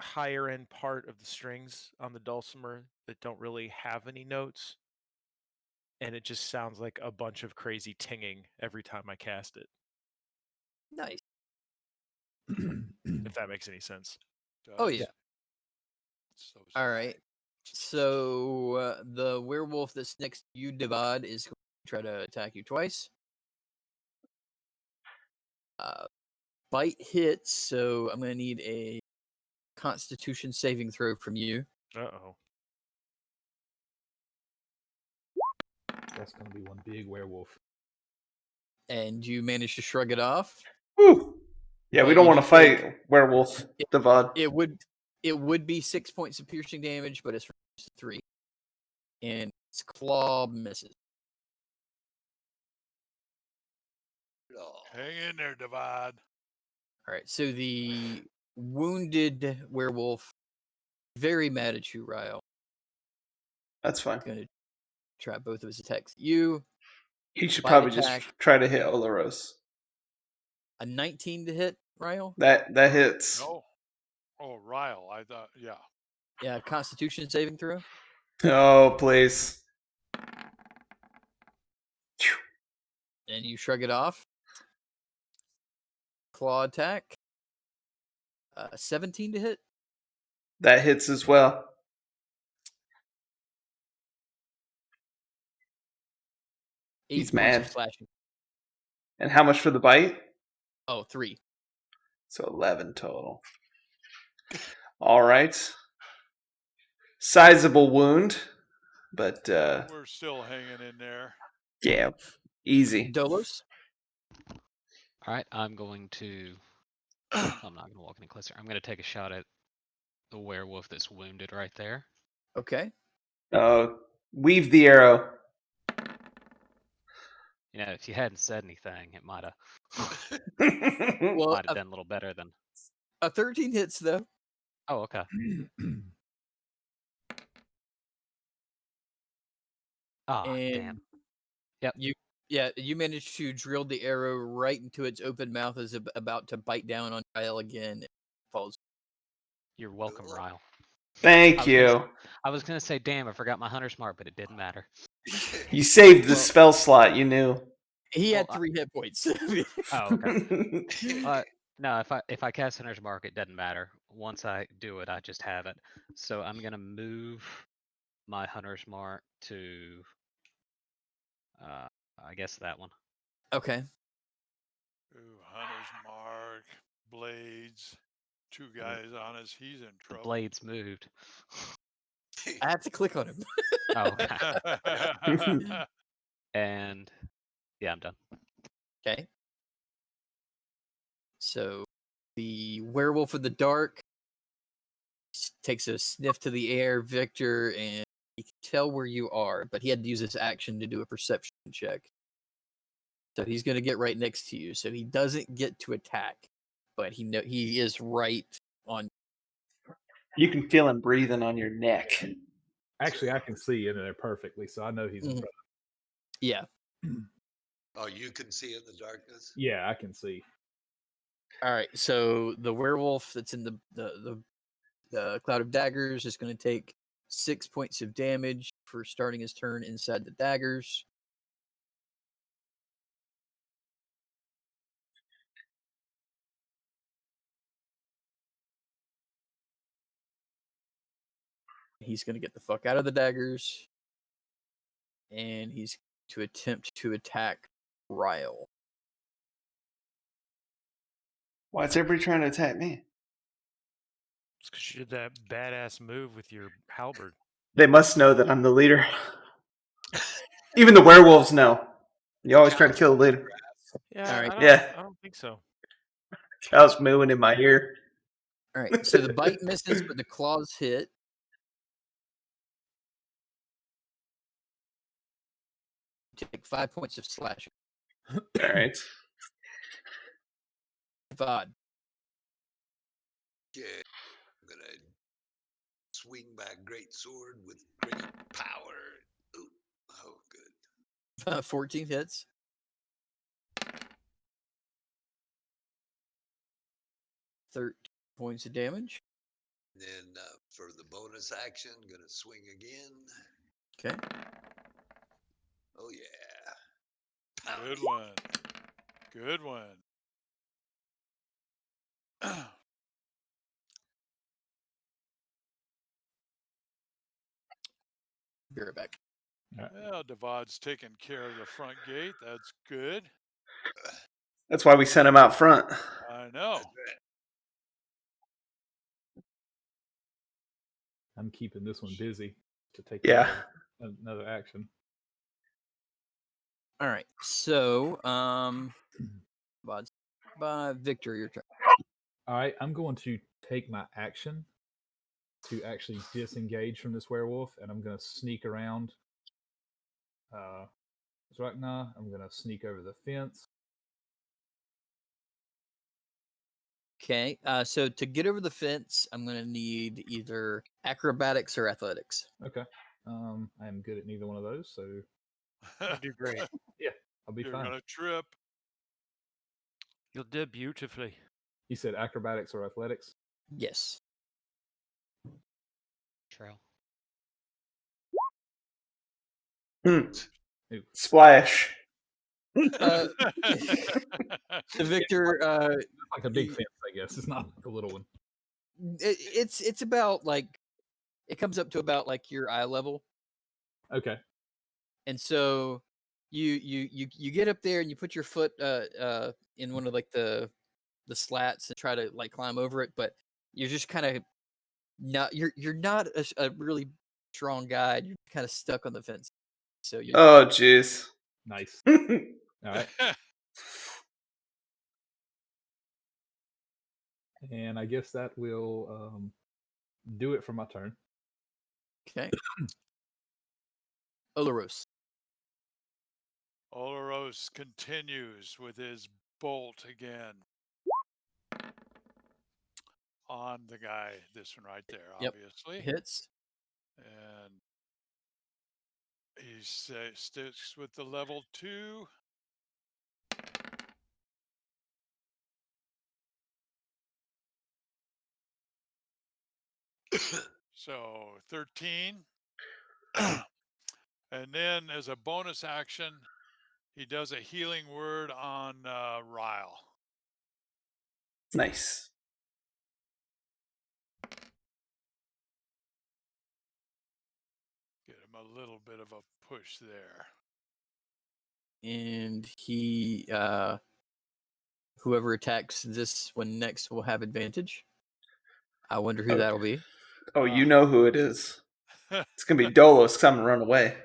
higher end part of the strings on the dulcimer that don't really have any notes, and it just sounds like a bunch of crazy tinging every time I cast it. Nice. If that makes any sense. Oh yeah. So All right. So the werewolf that's next to you, Divad, is going to try to attack you twice. Bite hits, so I'm going to need a Constitution saving throw from you. Uh-oh. That's going to be one big werewolf. And you manage to shrug it off. Woo. Yeah, we But don't you want to do fight werewolf Divad. It would be 6 points of piercing damage, but it's 3. And its claw misses. hang in there, Divide. All right, so the wounded werewolf, very mad at you, Ryle. That's fine. Going to try both of his attacks. You, He should Bite probably attack. just try to hit Olaros. a 19 to hit, Ryle? That hits. No. Oh, Ryle. I thought, yeah. Yeah, Constitution saving throw. Oh, please. And you shrug it off. Claw attack. 17 to hit. That hits as well. 8 He's points mad. of slashing. And how much for the bite? Oh, 3. So 11 total. All right. Sizable wound, but We're still hanging in there. yeah, easy. Dolos. All right, I'm going to. I'm not going to walk any closer. I'm going to take a shot at the werewolf that's wounded right there. Okay. Weave the arrow. if you hadn't said anything, it might have Well, might have been a little better than. a 13 hits though. Oh, okay. Ah, damn. And Yep. you managed to drill the arrow right into its open mouth as about to bite down on Kyle again. It falls. You're welcome, Cool. Ryle. Thank you. I was gonna say, damn, I forgot my hunter's mark, but it didn't matter. You saved the Well- spell slot, you knew. He had Well, 3 hit points. Oh, okay. No, if I cast hunter's mark, it doesn't matter. Once I do it, I just have it. So I'm gonna move my hunter's mark to, I guess that one. Okay. Ooh, hunter's mark, blades, 2 guys on us. He's in The trouble. blades moved. I have to click on him. Oh, okay. And yeah, I'm done. Okay. So the werewolf of the dark takes a sniff to the air, Victor, and he can tell where you are, but he had to use his action to do a perception check. So he's going to get right next to you. So he doesn't get to attack, but he is right on. You can feel him breathing on your neck. Actually, I can see in there perfectly, so I know he's in Mhm. front. Yeah. Oh, you can see in the darkness? Yeah, I can see. All right. So the werewolf that's in the cloud of daggers is going to take 6 points of damage for starting his turn inside the daggers. He's going to get the fuck out of the daggers, and he's to attempt to attack Ryle. Why is everybody trying to attack me? It's because you did that badass move with your halberd. They must know that I'm the leader. Even the werewolves know. You always try to kill the leader. Yeah, All right. Yeah. I don't think so. Cow's mooing in my ear. All right. So the bite misses, but the claws hit. Take 5 points of slashing. All right. Vod. Okay. I'm gonna swing my great sword with great power. Ooh. Oh, good. 14 hits. 13 points of damage. And then for the bonus action, gonna swing again. Okay. Oh yeah. Pound Good it. one. Good one. Be right back. Well, Devod's taking care of the front gate. That's good. That's why we sent him out front. I know. That's right. I'm keeping this one busy to take Yeah. another action. All right. So, Vod, by Victor, your turn. All right, I'm going to take my action to actually disengage from this werewolf, and I'm going to sneak around. Right now, I'm going to sneak over the fence. Okay. So to get over the fence, I'm going to need either acrobatics or athletics. Okay. I am good at neither one of those, so You do great. I'll be You're fine. gonna trip. You'll do beautifully. You said acrobatics or athletics? Yes. Trail. Splash. So Victor, It's like a big You- fence, I guess. It's not like a little one. it's about like it comes up to about like your eye level, Okay. and so you get up there and you put your foot in one of like the slats and try to like climb over it, but you're just kind of not you're not a really strong guy. You're kind of stuck on the fence. So you Oh, jeez. Nice. All right. And I guess that will do it for my turn. okay? Olaros. Olaros continues with his bolt again on the guy. This one right there, Yep. obviously. Hits. And he sticks with the level 2. So 13. And then as a bonus action, he does a healing word on Ryle. Nice. Get him a little bit of a push there. And he whoever attacks this one next will have advantage. I wonder who that'll be. Oh, you know who it is. It's going to be Dolos because I'm going to run away.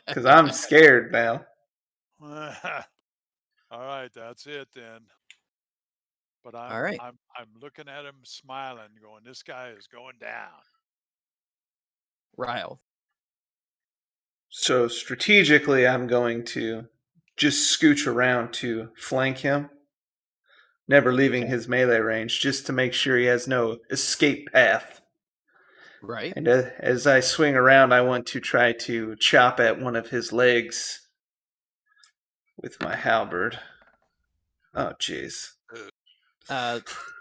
Because I'm scared now. All right, that's it then. But All right. I'm looking at him smiling, going, this guy is going down. Ryle. So strategically, I'm going to just scooch around to flank him, never leaving his melee range, just to make sure he has no escape path. Right. And as I swing around, I want to try to chop at one of his legs with my halberd. Oh, jeez.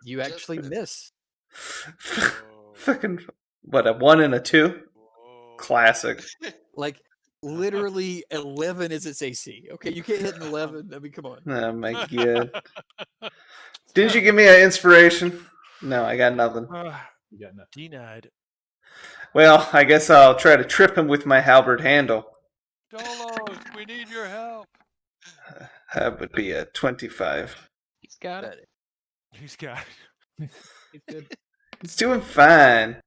You actually miss. Fucking, what, a 1 and a 2? Whoa. Classic. Like literally 11 is its AC. Okay, you can't hit an 11. I mean, come on. Oh, my God. Didn't you give me an inspiration? No, I got nothing. You got nothing. Denied. Well, I guess I'll try to trip him with my halberd handle. Dolos, we need your help. That would be a 25. He's got it. He's got it. He's good. He's doing fine.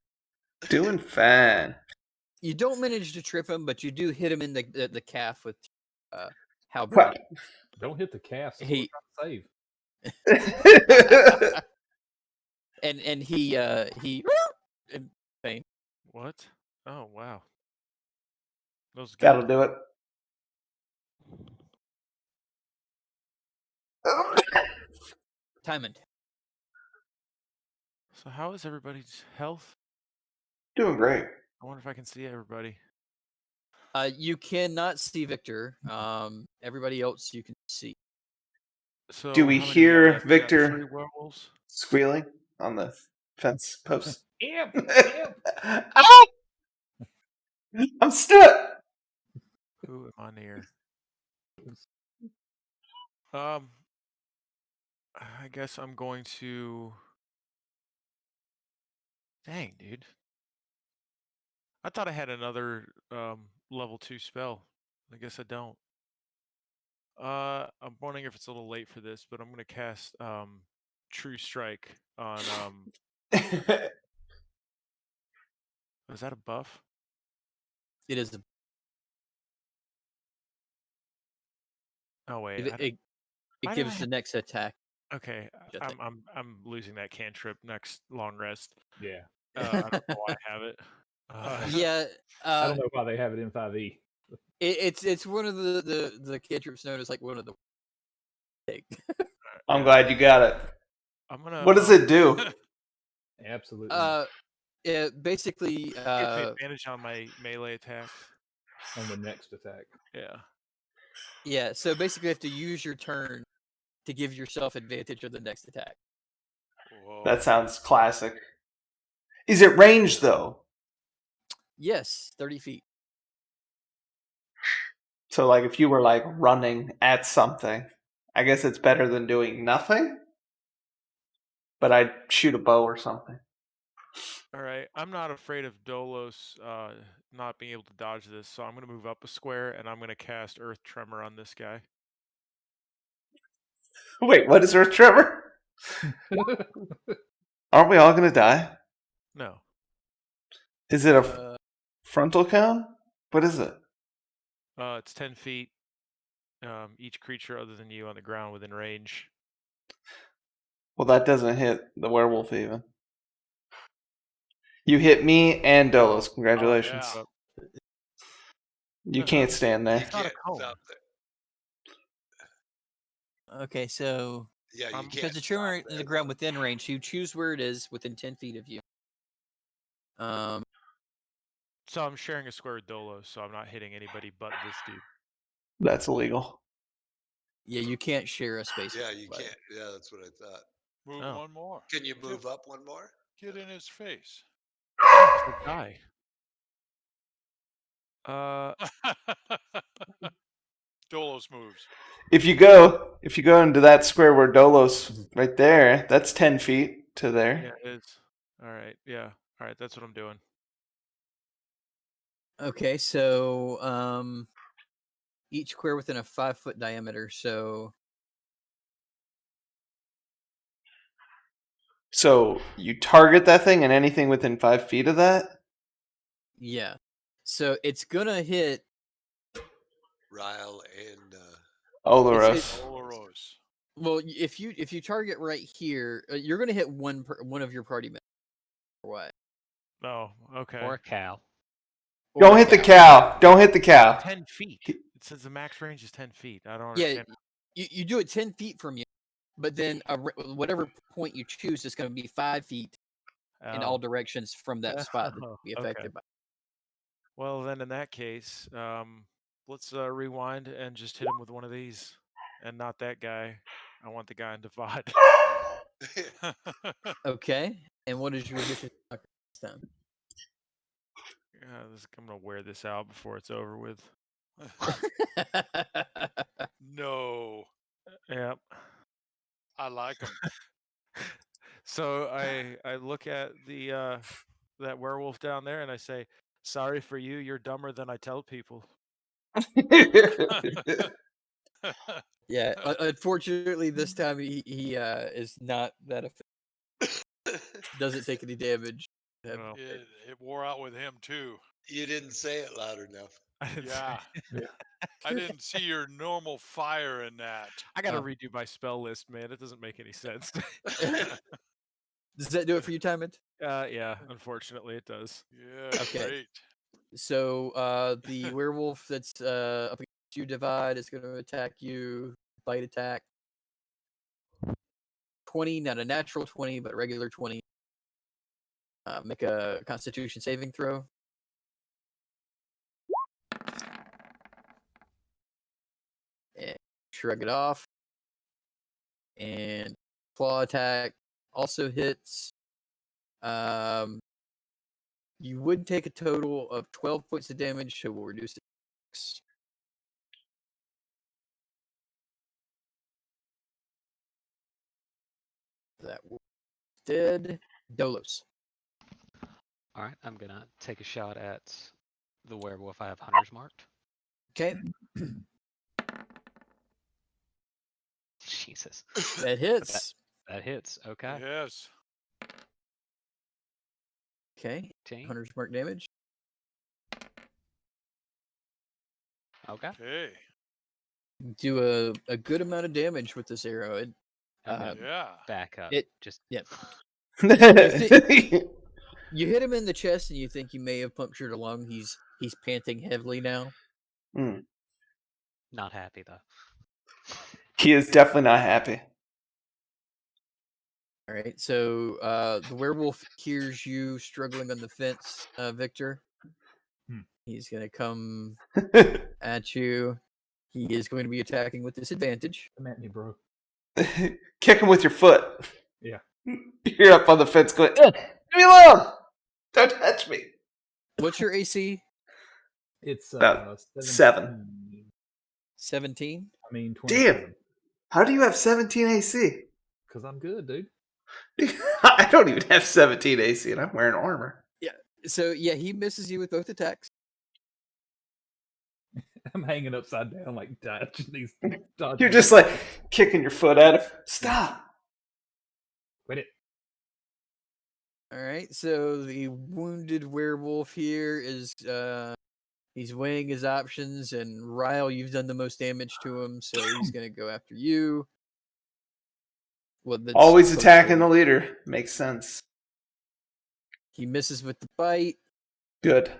Doing fine. You don't manage to trip him, but you do hit him in the calf with halberd. What? Don't hit the cast. He- Save. Oh, And he in pain. What? Oh wow. That was good. That'll do it. Timon. So how is everybody's health? Doing great. I wonder if I can see everybody. You cannot see Victor. Everybody else you can see. So Do we how many hear got left? We got Victor? 3 werewolves. Squealing on the fence post. Imp! Ow! I'm stuck. Who am I near? I guess I'm going to. Dang, dude. I thought I had another level 2 spell. I guess I don't. I'm wondering if it's a little late for this, but I'm gonna cast True Strike on is that a buff? It is. Oh wait. It, it, why it did gives I the next attack. Okay, I think. I'm losing that cantrip next long rest. Yeah. I don't know why I have it. Yeah. I don't know why they have it in 5e. It's one of the cantrips known as like one of the. I'm glad you got it. I'm gonna. What does it do? Absolutely. It basically Gives me advantage on my melee attacks. On the next attack. Yeah. Yeah, so basically you have to use your turn to give yourself advantage of the next attack. Whoa. That sounds classic. Is it ranged though? Yes, 30 feet. So like if you were like running at something, I guess it's better than doing nothing. But I'd shoot a bow or something. All right. I'm not afraid of Dolos not being able to dodge this, so I'm gonna move up a square and I'm gonna cast Earth Tremor on this guy. Wait, what is Earth Tremor? Aren't we all gonna die? No. Is it a frontal cone? What is it? It's 10 feet. Each creature other than you on the ground within range. Well, that doesn't hit the werewolf even. You hit me and Dolos. Congratulations. Oh, yeah. You can't stand You there. It's not a can't cone. stop there. Okay, so Yeah, you can't. because the stop trimmer is there, the ground though. within range, you choose where it is within 10 feet of you. So I'm sharing a square with Dolo, so I'm not hitting anybody but this dude. That's illegal. Yeah, you can't share a space. Yeah, with you anybody. can't. Yeah, that's what I thought. Move Oh. one more. Can you move up one more? Get in his face. The guy. Dolos moves. If you go into that square where Dolo's right there, that's 10 feet to there. Yeah, it is. All right. Yeah. All right. That's what I'm doing. Okay, so each square within a 5-foot diameter. So So you target that thing and anything within 5 feet of that? yeah, so it's gonna hit. Ryle and Olaros. Olaros. Well, if you target right here, you're gonna hit one of your party members. Or what? Oh, okay. Or a cow. Or Don't a hit the cow. cow. Don't hit the cow. 10 feet. It says the max range is 10 feet. I don't Yeah, understand. you do it 10 feet from you, but then whatever point you choose is going to be 5 feet in all Oh. directions from that spot that Oh, be okay. affected by. Well, then in that case, let's rewind and just hit him with one of these, and not that guy. I want the guy in Divide. Okay, and what is your vicious attack this time? I'm gonna wear this out before it's over with. No, Yep. I like him. So I look at the that werewolf down there and I say, "Sorry for you. You're dumber than I tell people." Yeah, unfortunately, this time he is not that doesn't take any damage. No. It wore out with him too. you didn't say it loud enough. I didn't say- Yeah. I didn't see your normal fire in that. I gotta Oh. redo my spell list, man. It doesn't make any sense. Does that do it for you, Timon? Yeah, unfortunately it does. Yeah, Okay. great. So the werewolf that's up against you, Divide, is going to attack you. Bite attack. 20, not a natural 20, but a regular 20. Make a Constitution saving throw. And shrug it off. And claw attack also hits. You would take a total of 12 points of damage, so we'll reduce it to 6. That wolf dead. Dolos. All right, I'm gonna take a shot at the werewolf I have hunters marked. Okay, Jesus, that hits. that hits. Okay, Yes. Okay, 18. Hunter's mark damage. Okay, Okay. Do a good amount of damage with this arrow. It, I'm gonna Yeah. back up. it- Just yeah. That's You hit him in the chest, and you think you may have punctured a lung. He's panting heavily now. not happy though. He is definitely not happy. All right, so the werewolf hears you struggling on the fence, Victor. He's gonna come at you. He is going to be attacking with disadvantage. Come at me, bro. Kick him with your foot. Yeah. You're up on the fence going, leave me alone! Don't touch me. What's your AC? It's About 17. 17. I mean, Damn. 27. How do you have 17 AC? Because I'm good, dude. I don't even have 17 AC and I'm wearing armor. So yeah, he misses you with both attacks. I'm hanging upside down, like dodging these. You're just like kicking your foot at him. Stop. Quit it. All right, so the wounded werewolf here is he's weighing his options, and Ryle, you've done the most damage to him, so he's gonna go after you. Well, that's Always closer. attacking the leader. Makes sense. He misses with the bite. Good.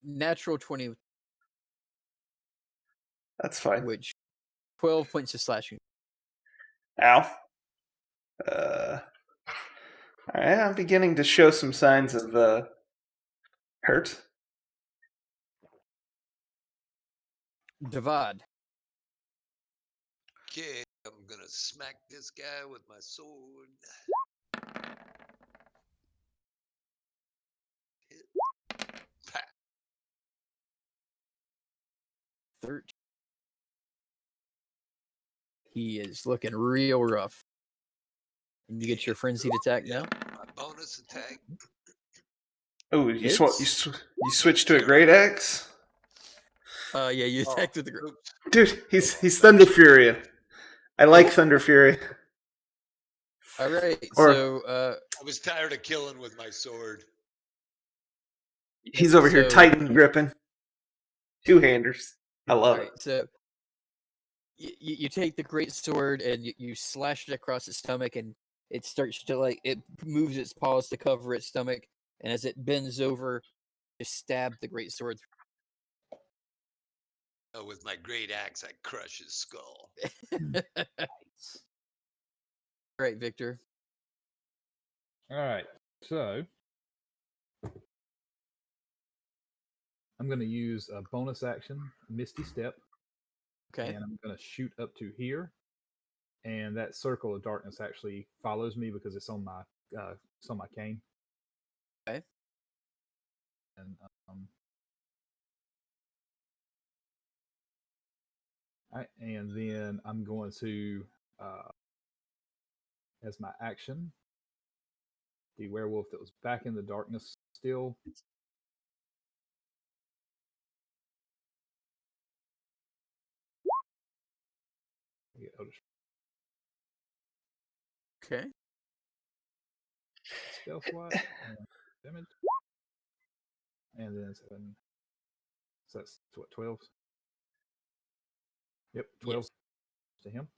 Natural 20. That's fine. which 12 points of slashing. Ow. All right, I'm beginning to show some signs of hurt. Divad. Okay, I'm gonna smack this guy with my sword. Hit. Pa. 13. He is looking real rough. And you get your frenzied attack now. My bonus attack. Oh, Hits. you switch to a great axe, Yeah, you attacked with the great. Oops. dude. He's Thunder Fury. I like Thunder Fury. All right, Or- so I was tired of killing with my sword. He's over here so- Titan gripping. Two-handers. I all love right, so you take the great sword and you slash it across its stomach, and it starts to it moves its paws to cover its stomach, and as it bends over, just stab the great sword. With my great axe, I crush his skull. Right, Victor. All right, so I'm going to use a bonus action, Misty Step, Okay. and I'm going to shoot up to here, and that circle of darkness actually follows me because it's on my cane. Okay. And all right, and then I'm going to, as my action, the werewolf that was back in the darkness still. Get Eldritch Okay. spell slot and damage, and then 7. So that's what, 12. Yep, 12 Yes. to him.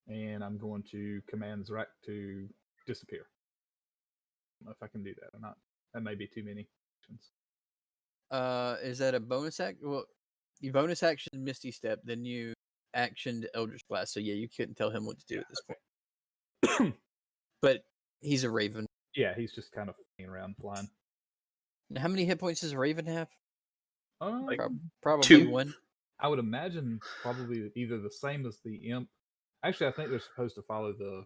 And I'm going to command Zrak to disappear. I don't know if I can do that or not. That may be too many actions. Is that a bonus act? Well, you bonus action Misty Step, then you actioned Eldritch Blast. So yeah, you couldn't tell him what to do at this point. But he's a raven. Yeah, he's just kind of hanging around flying. Now, how many hit points does a raven have? Like Probably 2. 1. I would imagine probably either the same as the imp. Actually, I think they're supposed to follow the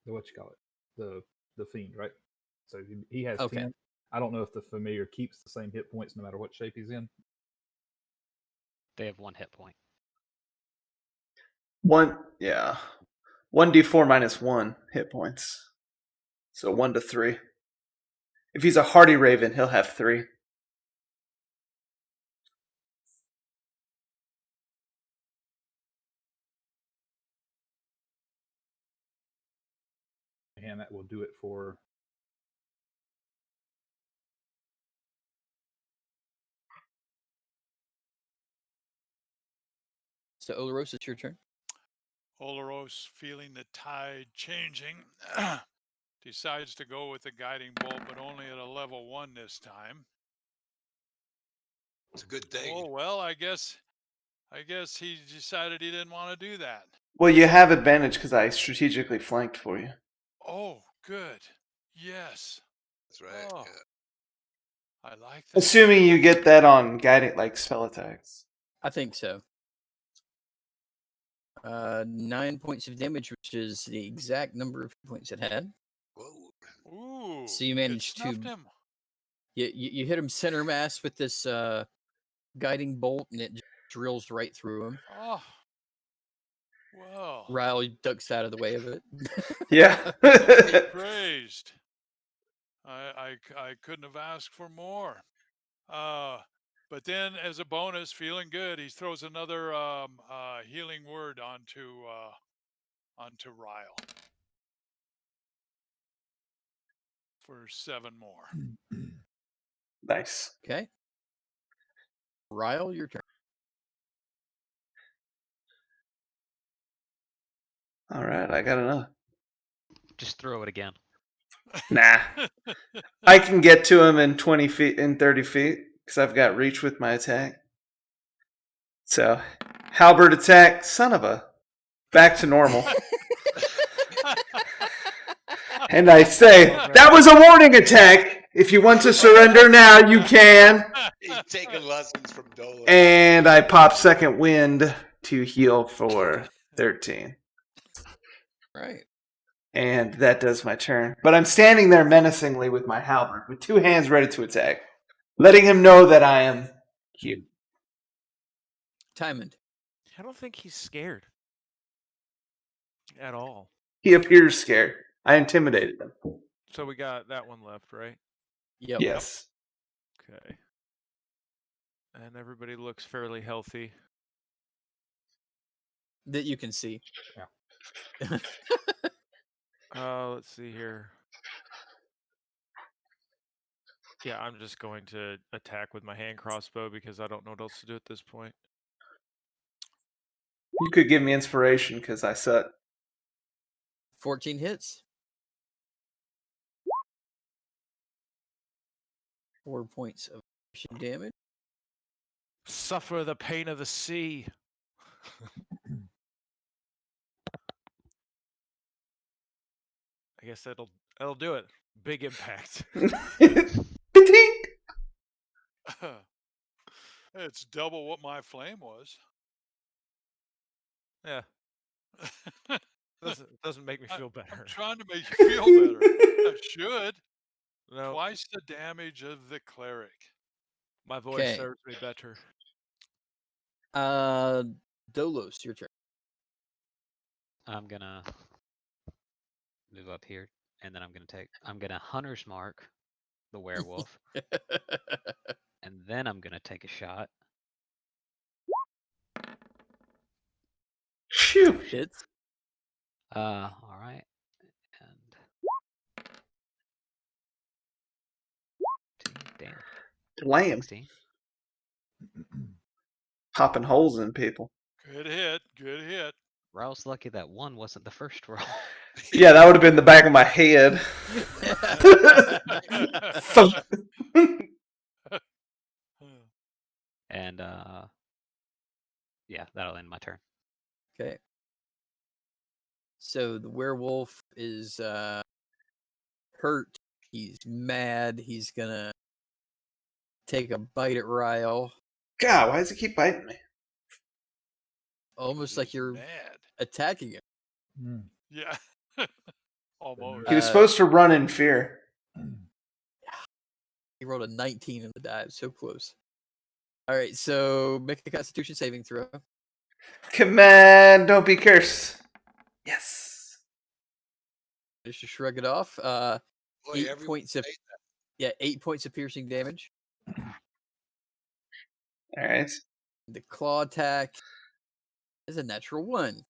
what you call it, the fiend, right? So he has Okay. 10. I don't know if the familiar keeps the same hit points no matter what shape he's in. They have 1 hit point. 1d4 minus 1 hit points. So 1 to 3. If he's a hardy raven, he'll have 3. And that will do it for. So Olaros, it's your turn. Olaros, feeling the tide changing, decides to go with the guiding bolt, but only at a level 1 this time. It's a good thing. Oh well, I guess he decided he didn't want to do that. Well, you have advantage because I strategically flanked for you. Oh, good. Yes. That's right. Oh. Yeah. I like that. Assuming you get that on guiding, like spell attacks. I think so. 9 points of damage, which is the exact number of points it had. Whoa. Ooh. So you it managed to snuffed him. you hit him center mass with this guiding bolt, and it just drills right through him. Oh. Well. Riley ducks out of the way of it. Yeah. Praised. I couldn't have asked for more. But then, as a bonus, feeling good, he throws another healing word onto Ryle for 7 more. Nice. Okay. Ryle, your turn. All right, I got enough. Just throw it again. Nah. I can get to him in 20 feet, in 30 feet, because I've got reach with my attack. So, halberd attack, son of a, back to normal. And I say, that was a warning attack. If you want to surrender now, you can. He's taking lessons from Dolo. And I pop second wind to heal for 13. Right. And that does my turn. But I'm standing there menacingly with my halberd, with two hands ready to attack, letting him know that I am here. Tymond. I don't think he's scared at all. He appears scared. I intimidated him. So we got that one left, right? Yep. Yes. Okay. And everybody looks fairly healthy. That you can see. Yeah. Let's see here. Yeah, I'm just going to attack with my hand crossbow because I don't know what else to do at this point. You could give me inspiration because I suck. 14 hits. 4 points of damage. Suffer the pain of the sea. I guess that'll do it. Big impact. It's double what my flame was. Yeah. Doesn't make me feel better. I'm trying to make you feel better. I should. No, Twice the damage of the cleric. my voice Okay. serves me better. Dolos, your turn. I'm gonna move up here, and then I'm gonna hunter's mark the werewolf, and then I'm gonna take a shot. Phew. Hits. All right, and damn, Lamb. 16. Popping holes in people. Good hit. Good hit. Raul's lucky that one wasn't the first roll. Yeah, that would have been the back of my head. Thump. And yeah, that'll end my turn. Okay. So the werewolf is hurt. He's mad. He's gonna take a bite at Ryle. God, why does he keep biting me? Almost like He's you're mad. attacking him. Mm. Yeah. Almost. He was supposed to run in fear. He rolled a 19 in the dive. So close. All right. So make a Constitution saving throw. Come on, don't be cursed. Yes. Just to shrug it off. Boy, 8 everyone points of say 8 points of piercing damage. All right. The claw attack is a natural 1.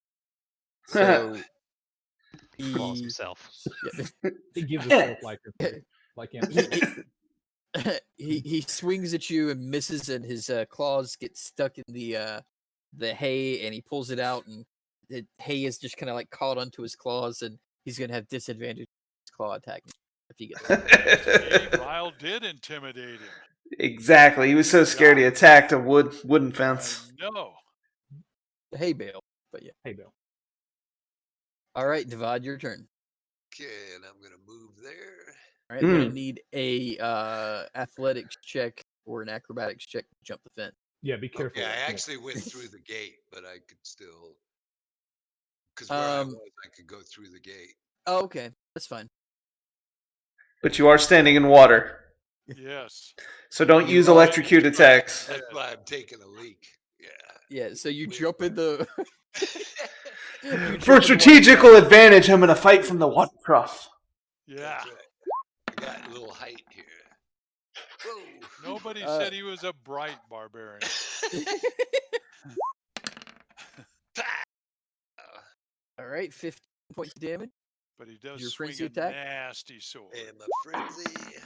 So He calls he, himself. He gives himself like him. he swings at you and misses, and his claws get stuck in the hay, and he pulls it out, and the hay is just kind of like caught onto his claws, and he's gonna have disadvantage on his claw attack if he gets Hey, Ryle did intimidate him. Exactly. He was so scared he attacked a wooden fence. I know. the hay bale. But yeah. Hey, Bill. All right, Divide, your turn. Okay, and I'm gonna move there. All right, we're gonna need a athletics check or an acrobatics check to jump the fence. Yeah, be careful. Okay, I Yeah. actually went through the gate, but I could still, because where I was, I could go through the gate. Oh, okay, that's fine. But you are standing in water, Yes. so don't You use are- electrocute attacks. That's why I'm taking a leak. Yeah. Yeah, so you jump in the. you jump For in the water. strategical advantage, I'm going to fight from the water trough. Yeah. That's right. I got a little height here. Whoa. Nobody said he was a bright barbarian. All right, 15 points of damage. But he does Your swing frenzy a attack? nasty sword. And my frenzy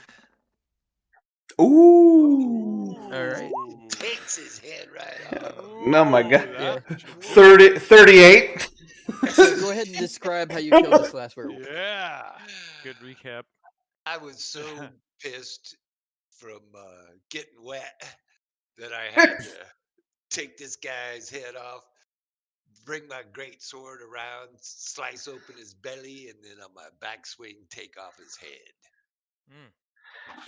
Ooh. All right. takes his head right off. Oh my God. that Yeah. should work. 38. So go ahead and describe how you killed this last werewolf. Yeah. Good recap. I was so pissed from getting wet that I had to take this guy's head off, bring my great sword around, slice open his belly, and then on my backswing, take off his head.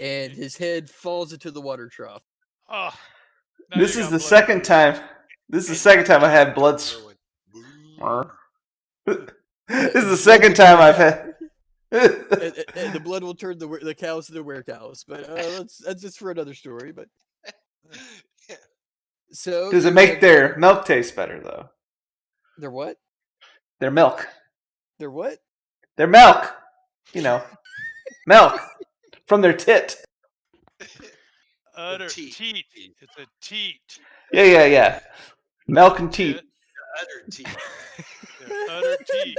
And his head falls into the water trough. Oh, now This you is got the blood second everywhere. time. This is the second time I had blood. Going, This is the blood second will time turn I've cow- had. and the blood will turn the cows into werecows. But that's just for another story. But yeah. so Does it you make have their milk taste better though? their what? Their milk. Their what? Their milk. You know, milk from their tit. Utter teat. teat. It's a teat. Yeah. Milk and teat. Tit. Utter teat. Yeah, utter teat.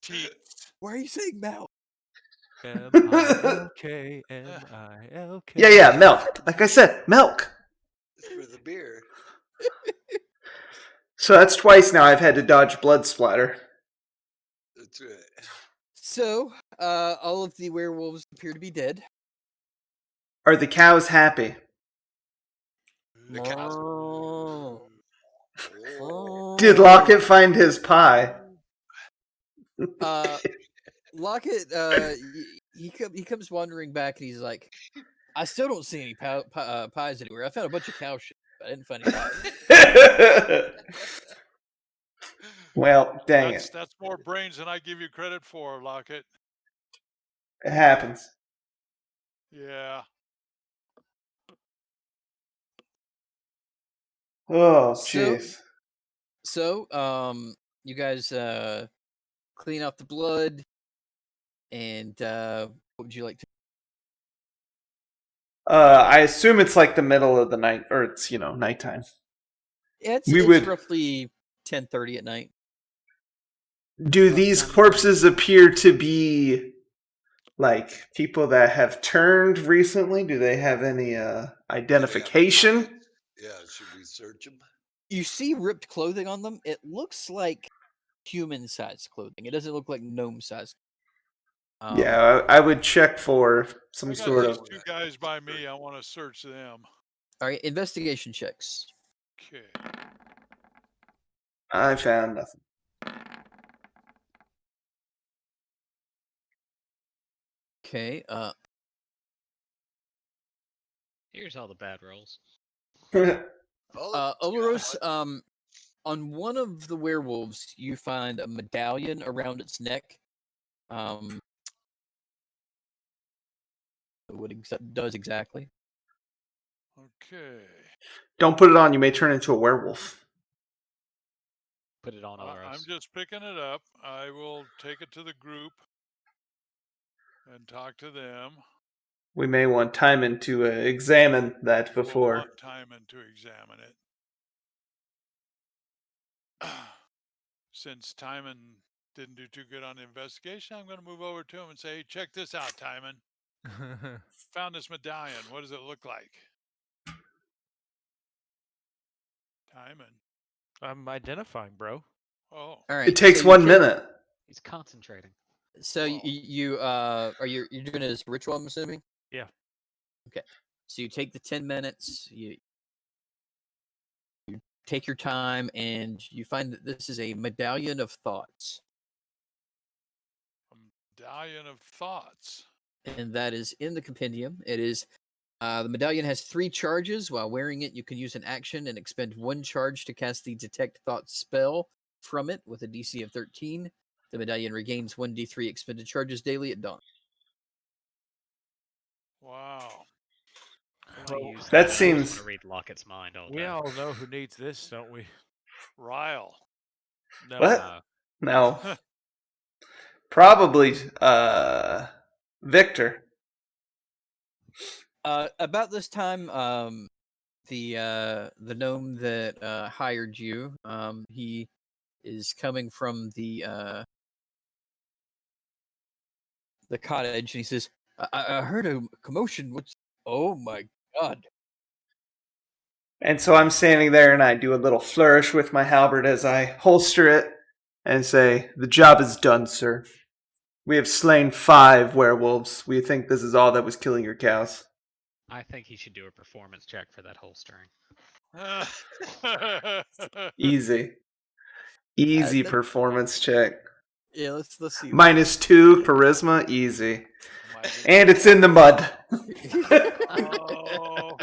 Teats. Why are you saying mouth? MILK. Yeah, milk. Like I said, milk. It's for the beer. So that's twice now I've had to dodge blood splatter. That's right. So all of the werewolves appear to be dead. Are the cows happy? The cows. Did Lockett find his pie? Lockett, he comes wandering back and he's like, I still don't see any pies anywhere. I found a bunch of cow shit, but I didn't find any pies. Well, dang it. That's more brains than I give you credit for, Lockett. It happens. Yeah. Oh, jeez. So, you guys clean out the blood, and what would you like to? I assume it's like the middle of the night, or it's, nighttime. Yeah, We it's would- roughly 10:30 at night. Do these corpses appear to be like people that have turned recently? Do they have any identification? Yeah, should we search them? You see ripped clothing on them. It looks like human-sized clothing. It doesn't look like gnome-sized. Yeah, I would check for some I got sort these of. two guys by me. I want to search them. All right, investigation checks. Okay. I found nothing. Okay. Here's all the bad rolls. Olaros, on one of the werewolves, you find a medallion around its neck. What does exactly? Okay. Don't put it on. You may turn into a werewolf. Put it on I'm Olaros. just picking it up. I will take it to the group and talk to them. We may want Timon to examine that We'll before. want Timon to examine it. Since Timon didn't do too good on the investigation, I'm going to move over to him and say, hey, check this out, Timon. Found this medallion. What does it look like? Timon. I'm identifying, bro. Oh. All right. It takes so 1 minute. He's concentrating. So you you're doing it as a ritual, I'm assuming. Yeah. Okay. So you take the 10 minutes. You take your time, and you find that this is a medallion of thoughts, A medallion of thoughts. and that is in the compendium. It is. The medallion has 3 charges. While wearing it, you can use an action and expend 1 charge to cast the Detect Thoughts spell from it with a DC of 13. The medallion regains 1d3 expended charges daily at dawn. Wow. I wanna use that that, but I just seems- want to read Lockett's mind all day. We all know who needs this, don't we? Ryle. No. What? No. Probably Victor. About this time, the gnome that hired you, he is coming from the cottage, and he says, I heard a commotion. What's? Oh my god! And so I'm standing there and I do a little flourish with my halberd as I holster it and say, the job is done, sir. We have slain 5 werewolves. We think this is all that was killing your cows. I think he should do a performance check for that holstering. Easy. Easy that- performance check. Yeah, let's see. -2 charisma, easy. And it's in the mud. Oh.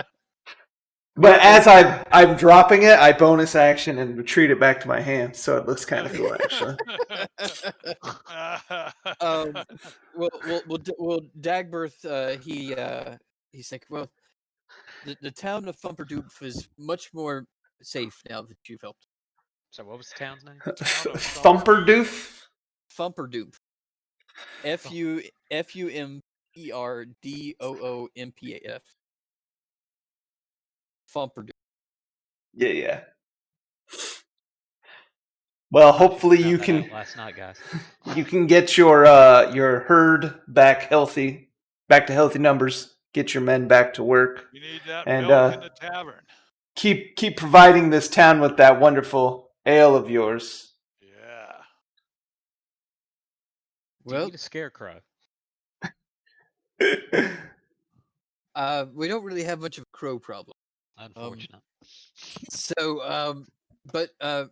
But as I'm dropping it, I bonus action and retreat it back to my hand, so it looks kind of cool, actually. Well, Dagberth, he's thinking, well, the town of Fumperdoof is much more safe now that you've helped. So what was the town's name? Thumperdoof? Fumperdoof. Fumperdoomp. Fumperdoof. Yeah. Well, hopefully you Found that can out last night, guys. you can get your herd back to healthy numbers. Get your men back to work. You need that And, milk in the tavern. Keep providing this town with that wonderful ale of yours. Yeah. Do you Well, need a scarecrow? we don't really have much of a crow problem. Unfortunate. But a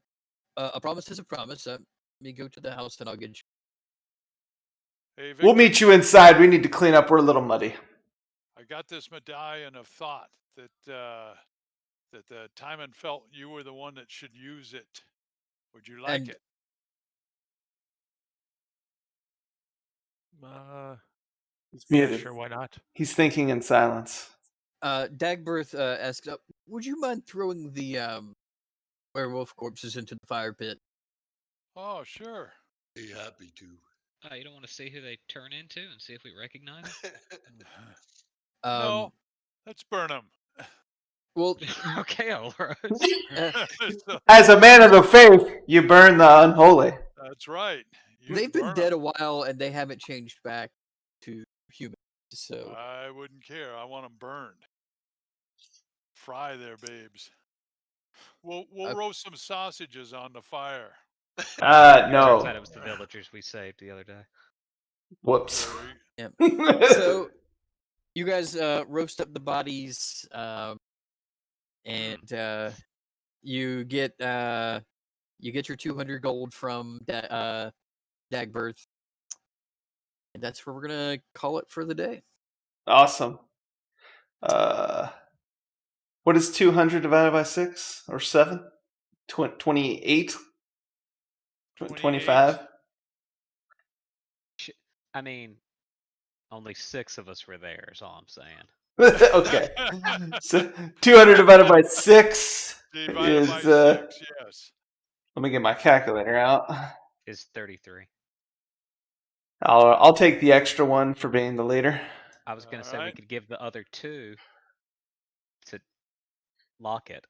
promise is a promise. Let me go to the house and I'll get you. Hey, Victor, We'll meet you inside. We need to clean up. We're a little muddy. I got this medallion of thought that Timon felt you were the one that should use it. Would you like And- it? He's Yeah, muted. sure, why not? He's thinking in silence. Dagberth asks, would you mind throwing the werewolf corpses into the fire pit? Oh, sure. Be happy to. Oh, you don't want to see who they turn into and see if we recognize them? No, let's burn them. Well, Okay, all right. As a man of the faith, you burn the unholy. That's right. You they've been burn dead 'em. a while and they haven't changed back to human. So I wouldn't care. I want them burned. Fry their babes. We'll roast some sausages on the fire. Turns out No. it was the villagers we saved the other day. Whoops. so you guys roast up the bodies, and you get your 200 gold from Dagberth, and that's where we're gonna call it for the day. Awesome. What is 200 divided by 6 or 7? 28? 25? I mean, only 6 of us were there, is all I'm saying. Okay. So 200 divided by 6 Divided is, by 6, yes. let me get my calculator out. Is 33. I'll take the extra one for being the leader. I was going to say we Alright. could give the other 2 to Lockett.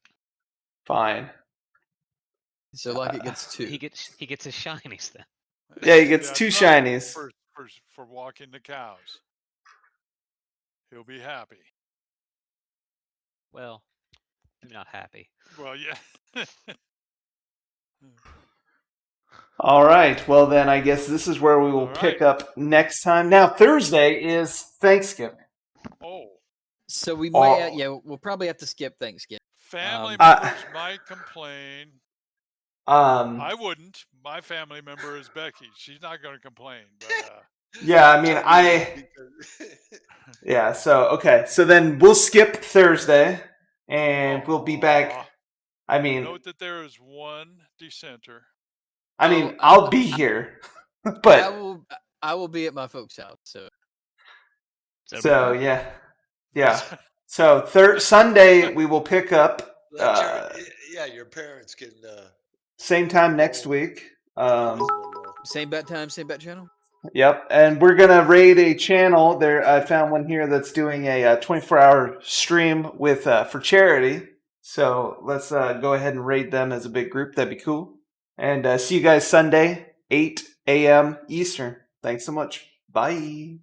Fine. So Lockett gets 2. He gets his shinies then. Yeah, he gets That's 2 right, shinies. For walking the cows. He'll be happy. Well, maybe not happy. Well, yeah. All right. Well, then I guess this is where we will All pick right. up next time. Now, Thursday is Thanksgiving. Oh, So we Oh. might, we'll probably have to skip Thanksgiving. family Uh, members might complain. Um, I wouldn't. My family member is Becky. She's not going to complain. But yeah, I mean, yeah, so, okay. So then we'll skip Thursday, and we'll be back. I mean, note that there is one dissenter. I'll be here, but I will be at my folks' house. So so yeah. So Sunday we will pick up. Your parents can. Same time next week. same bat time, same bat channel. Yep, and we're gonna raid a channel. There, I found one here that's doing a 24-hour stream with for charity. So let's go ahead and raid them as a big group. That'd be cool. And see you guys Sunday, 8 a.m. Eastern. Thanks so much. Bye.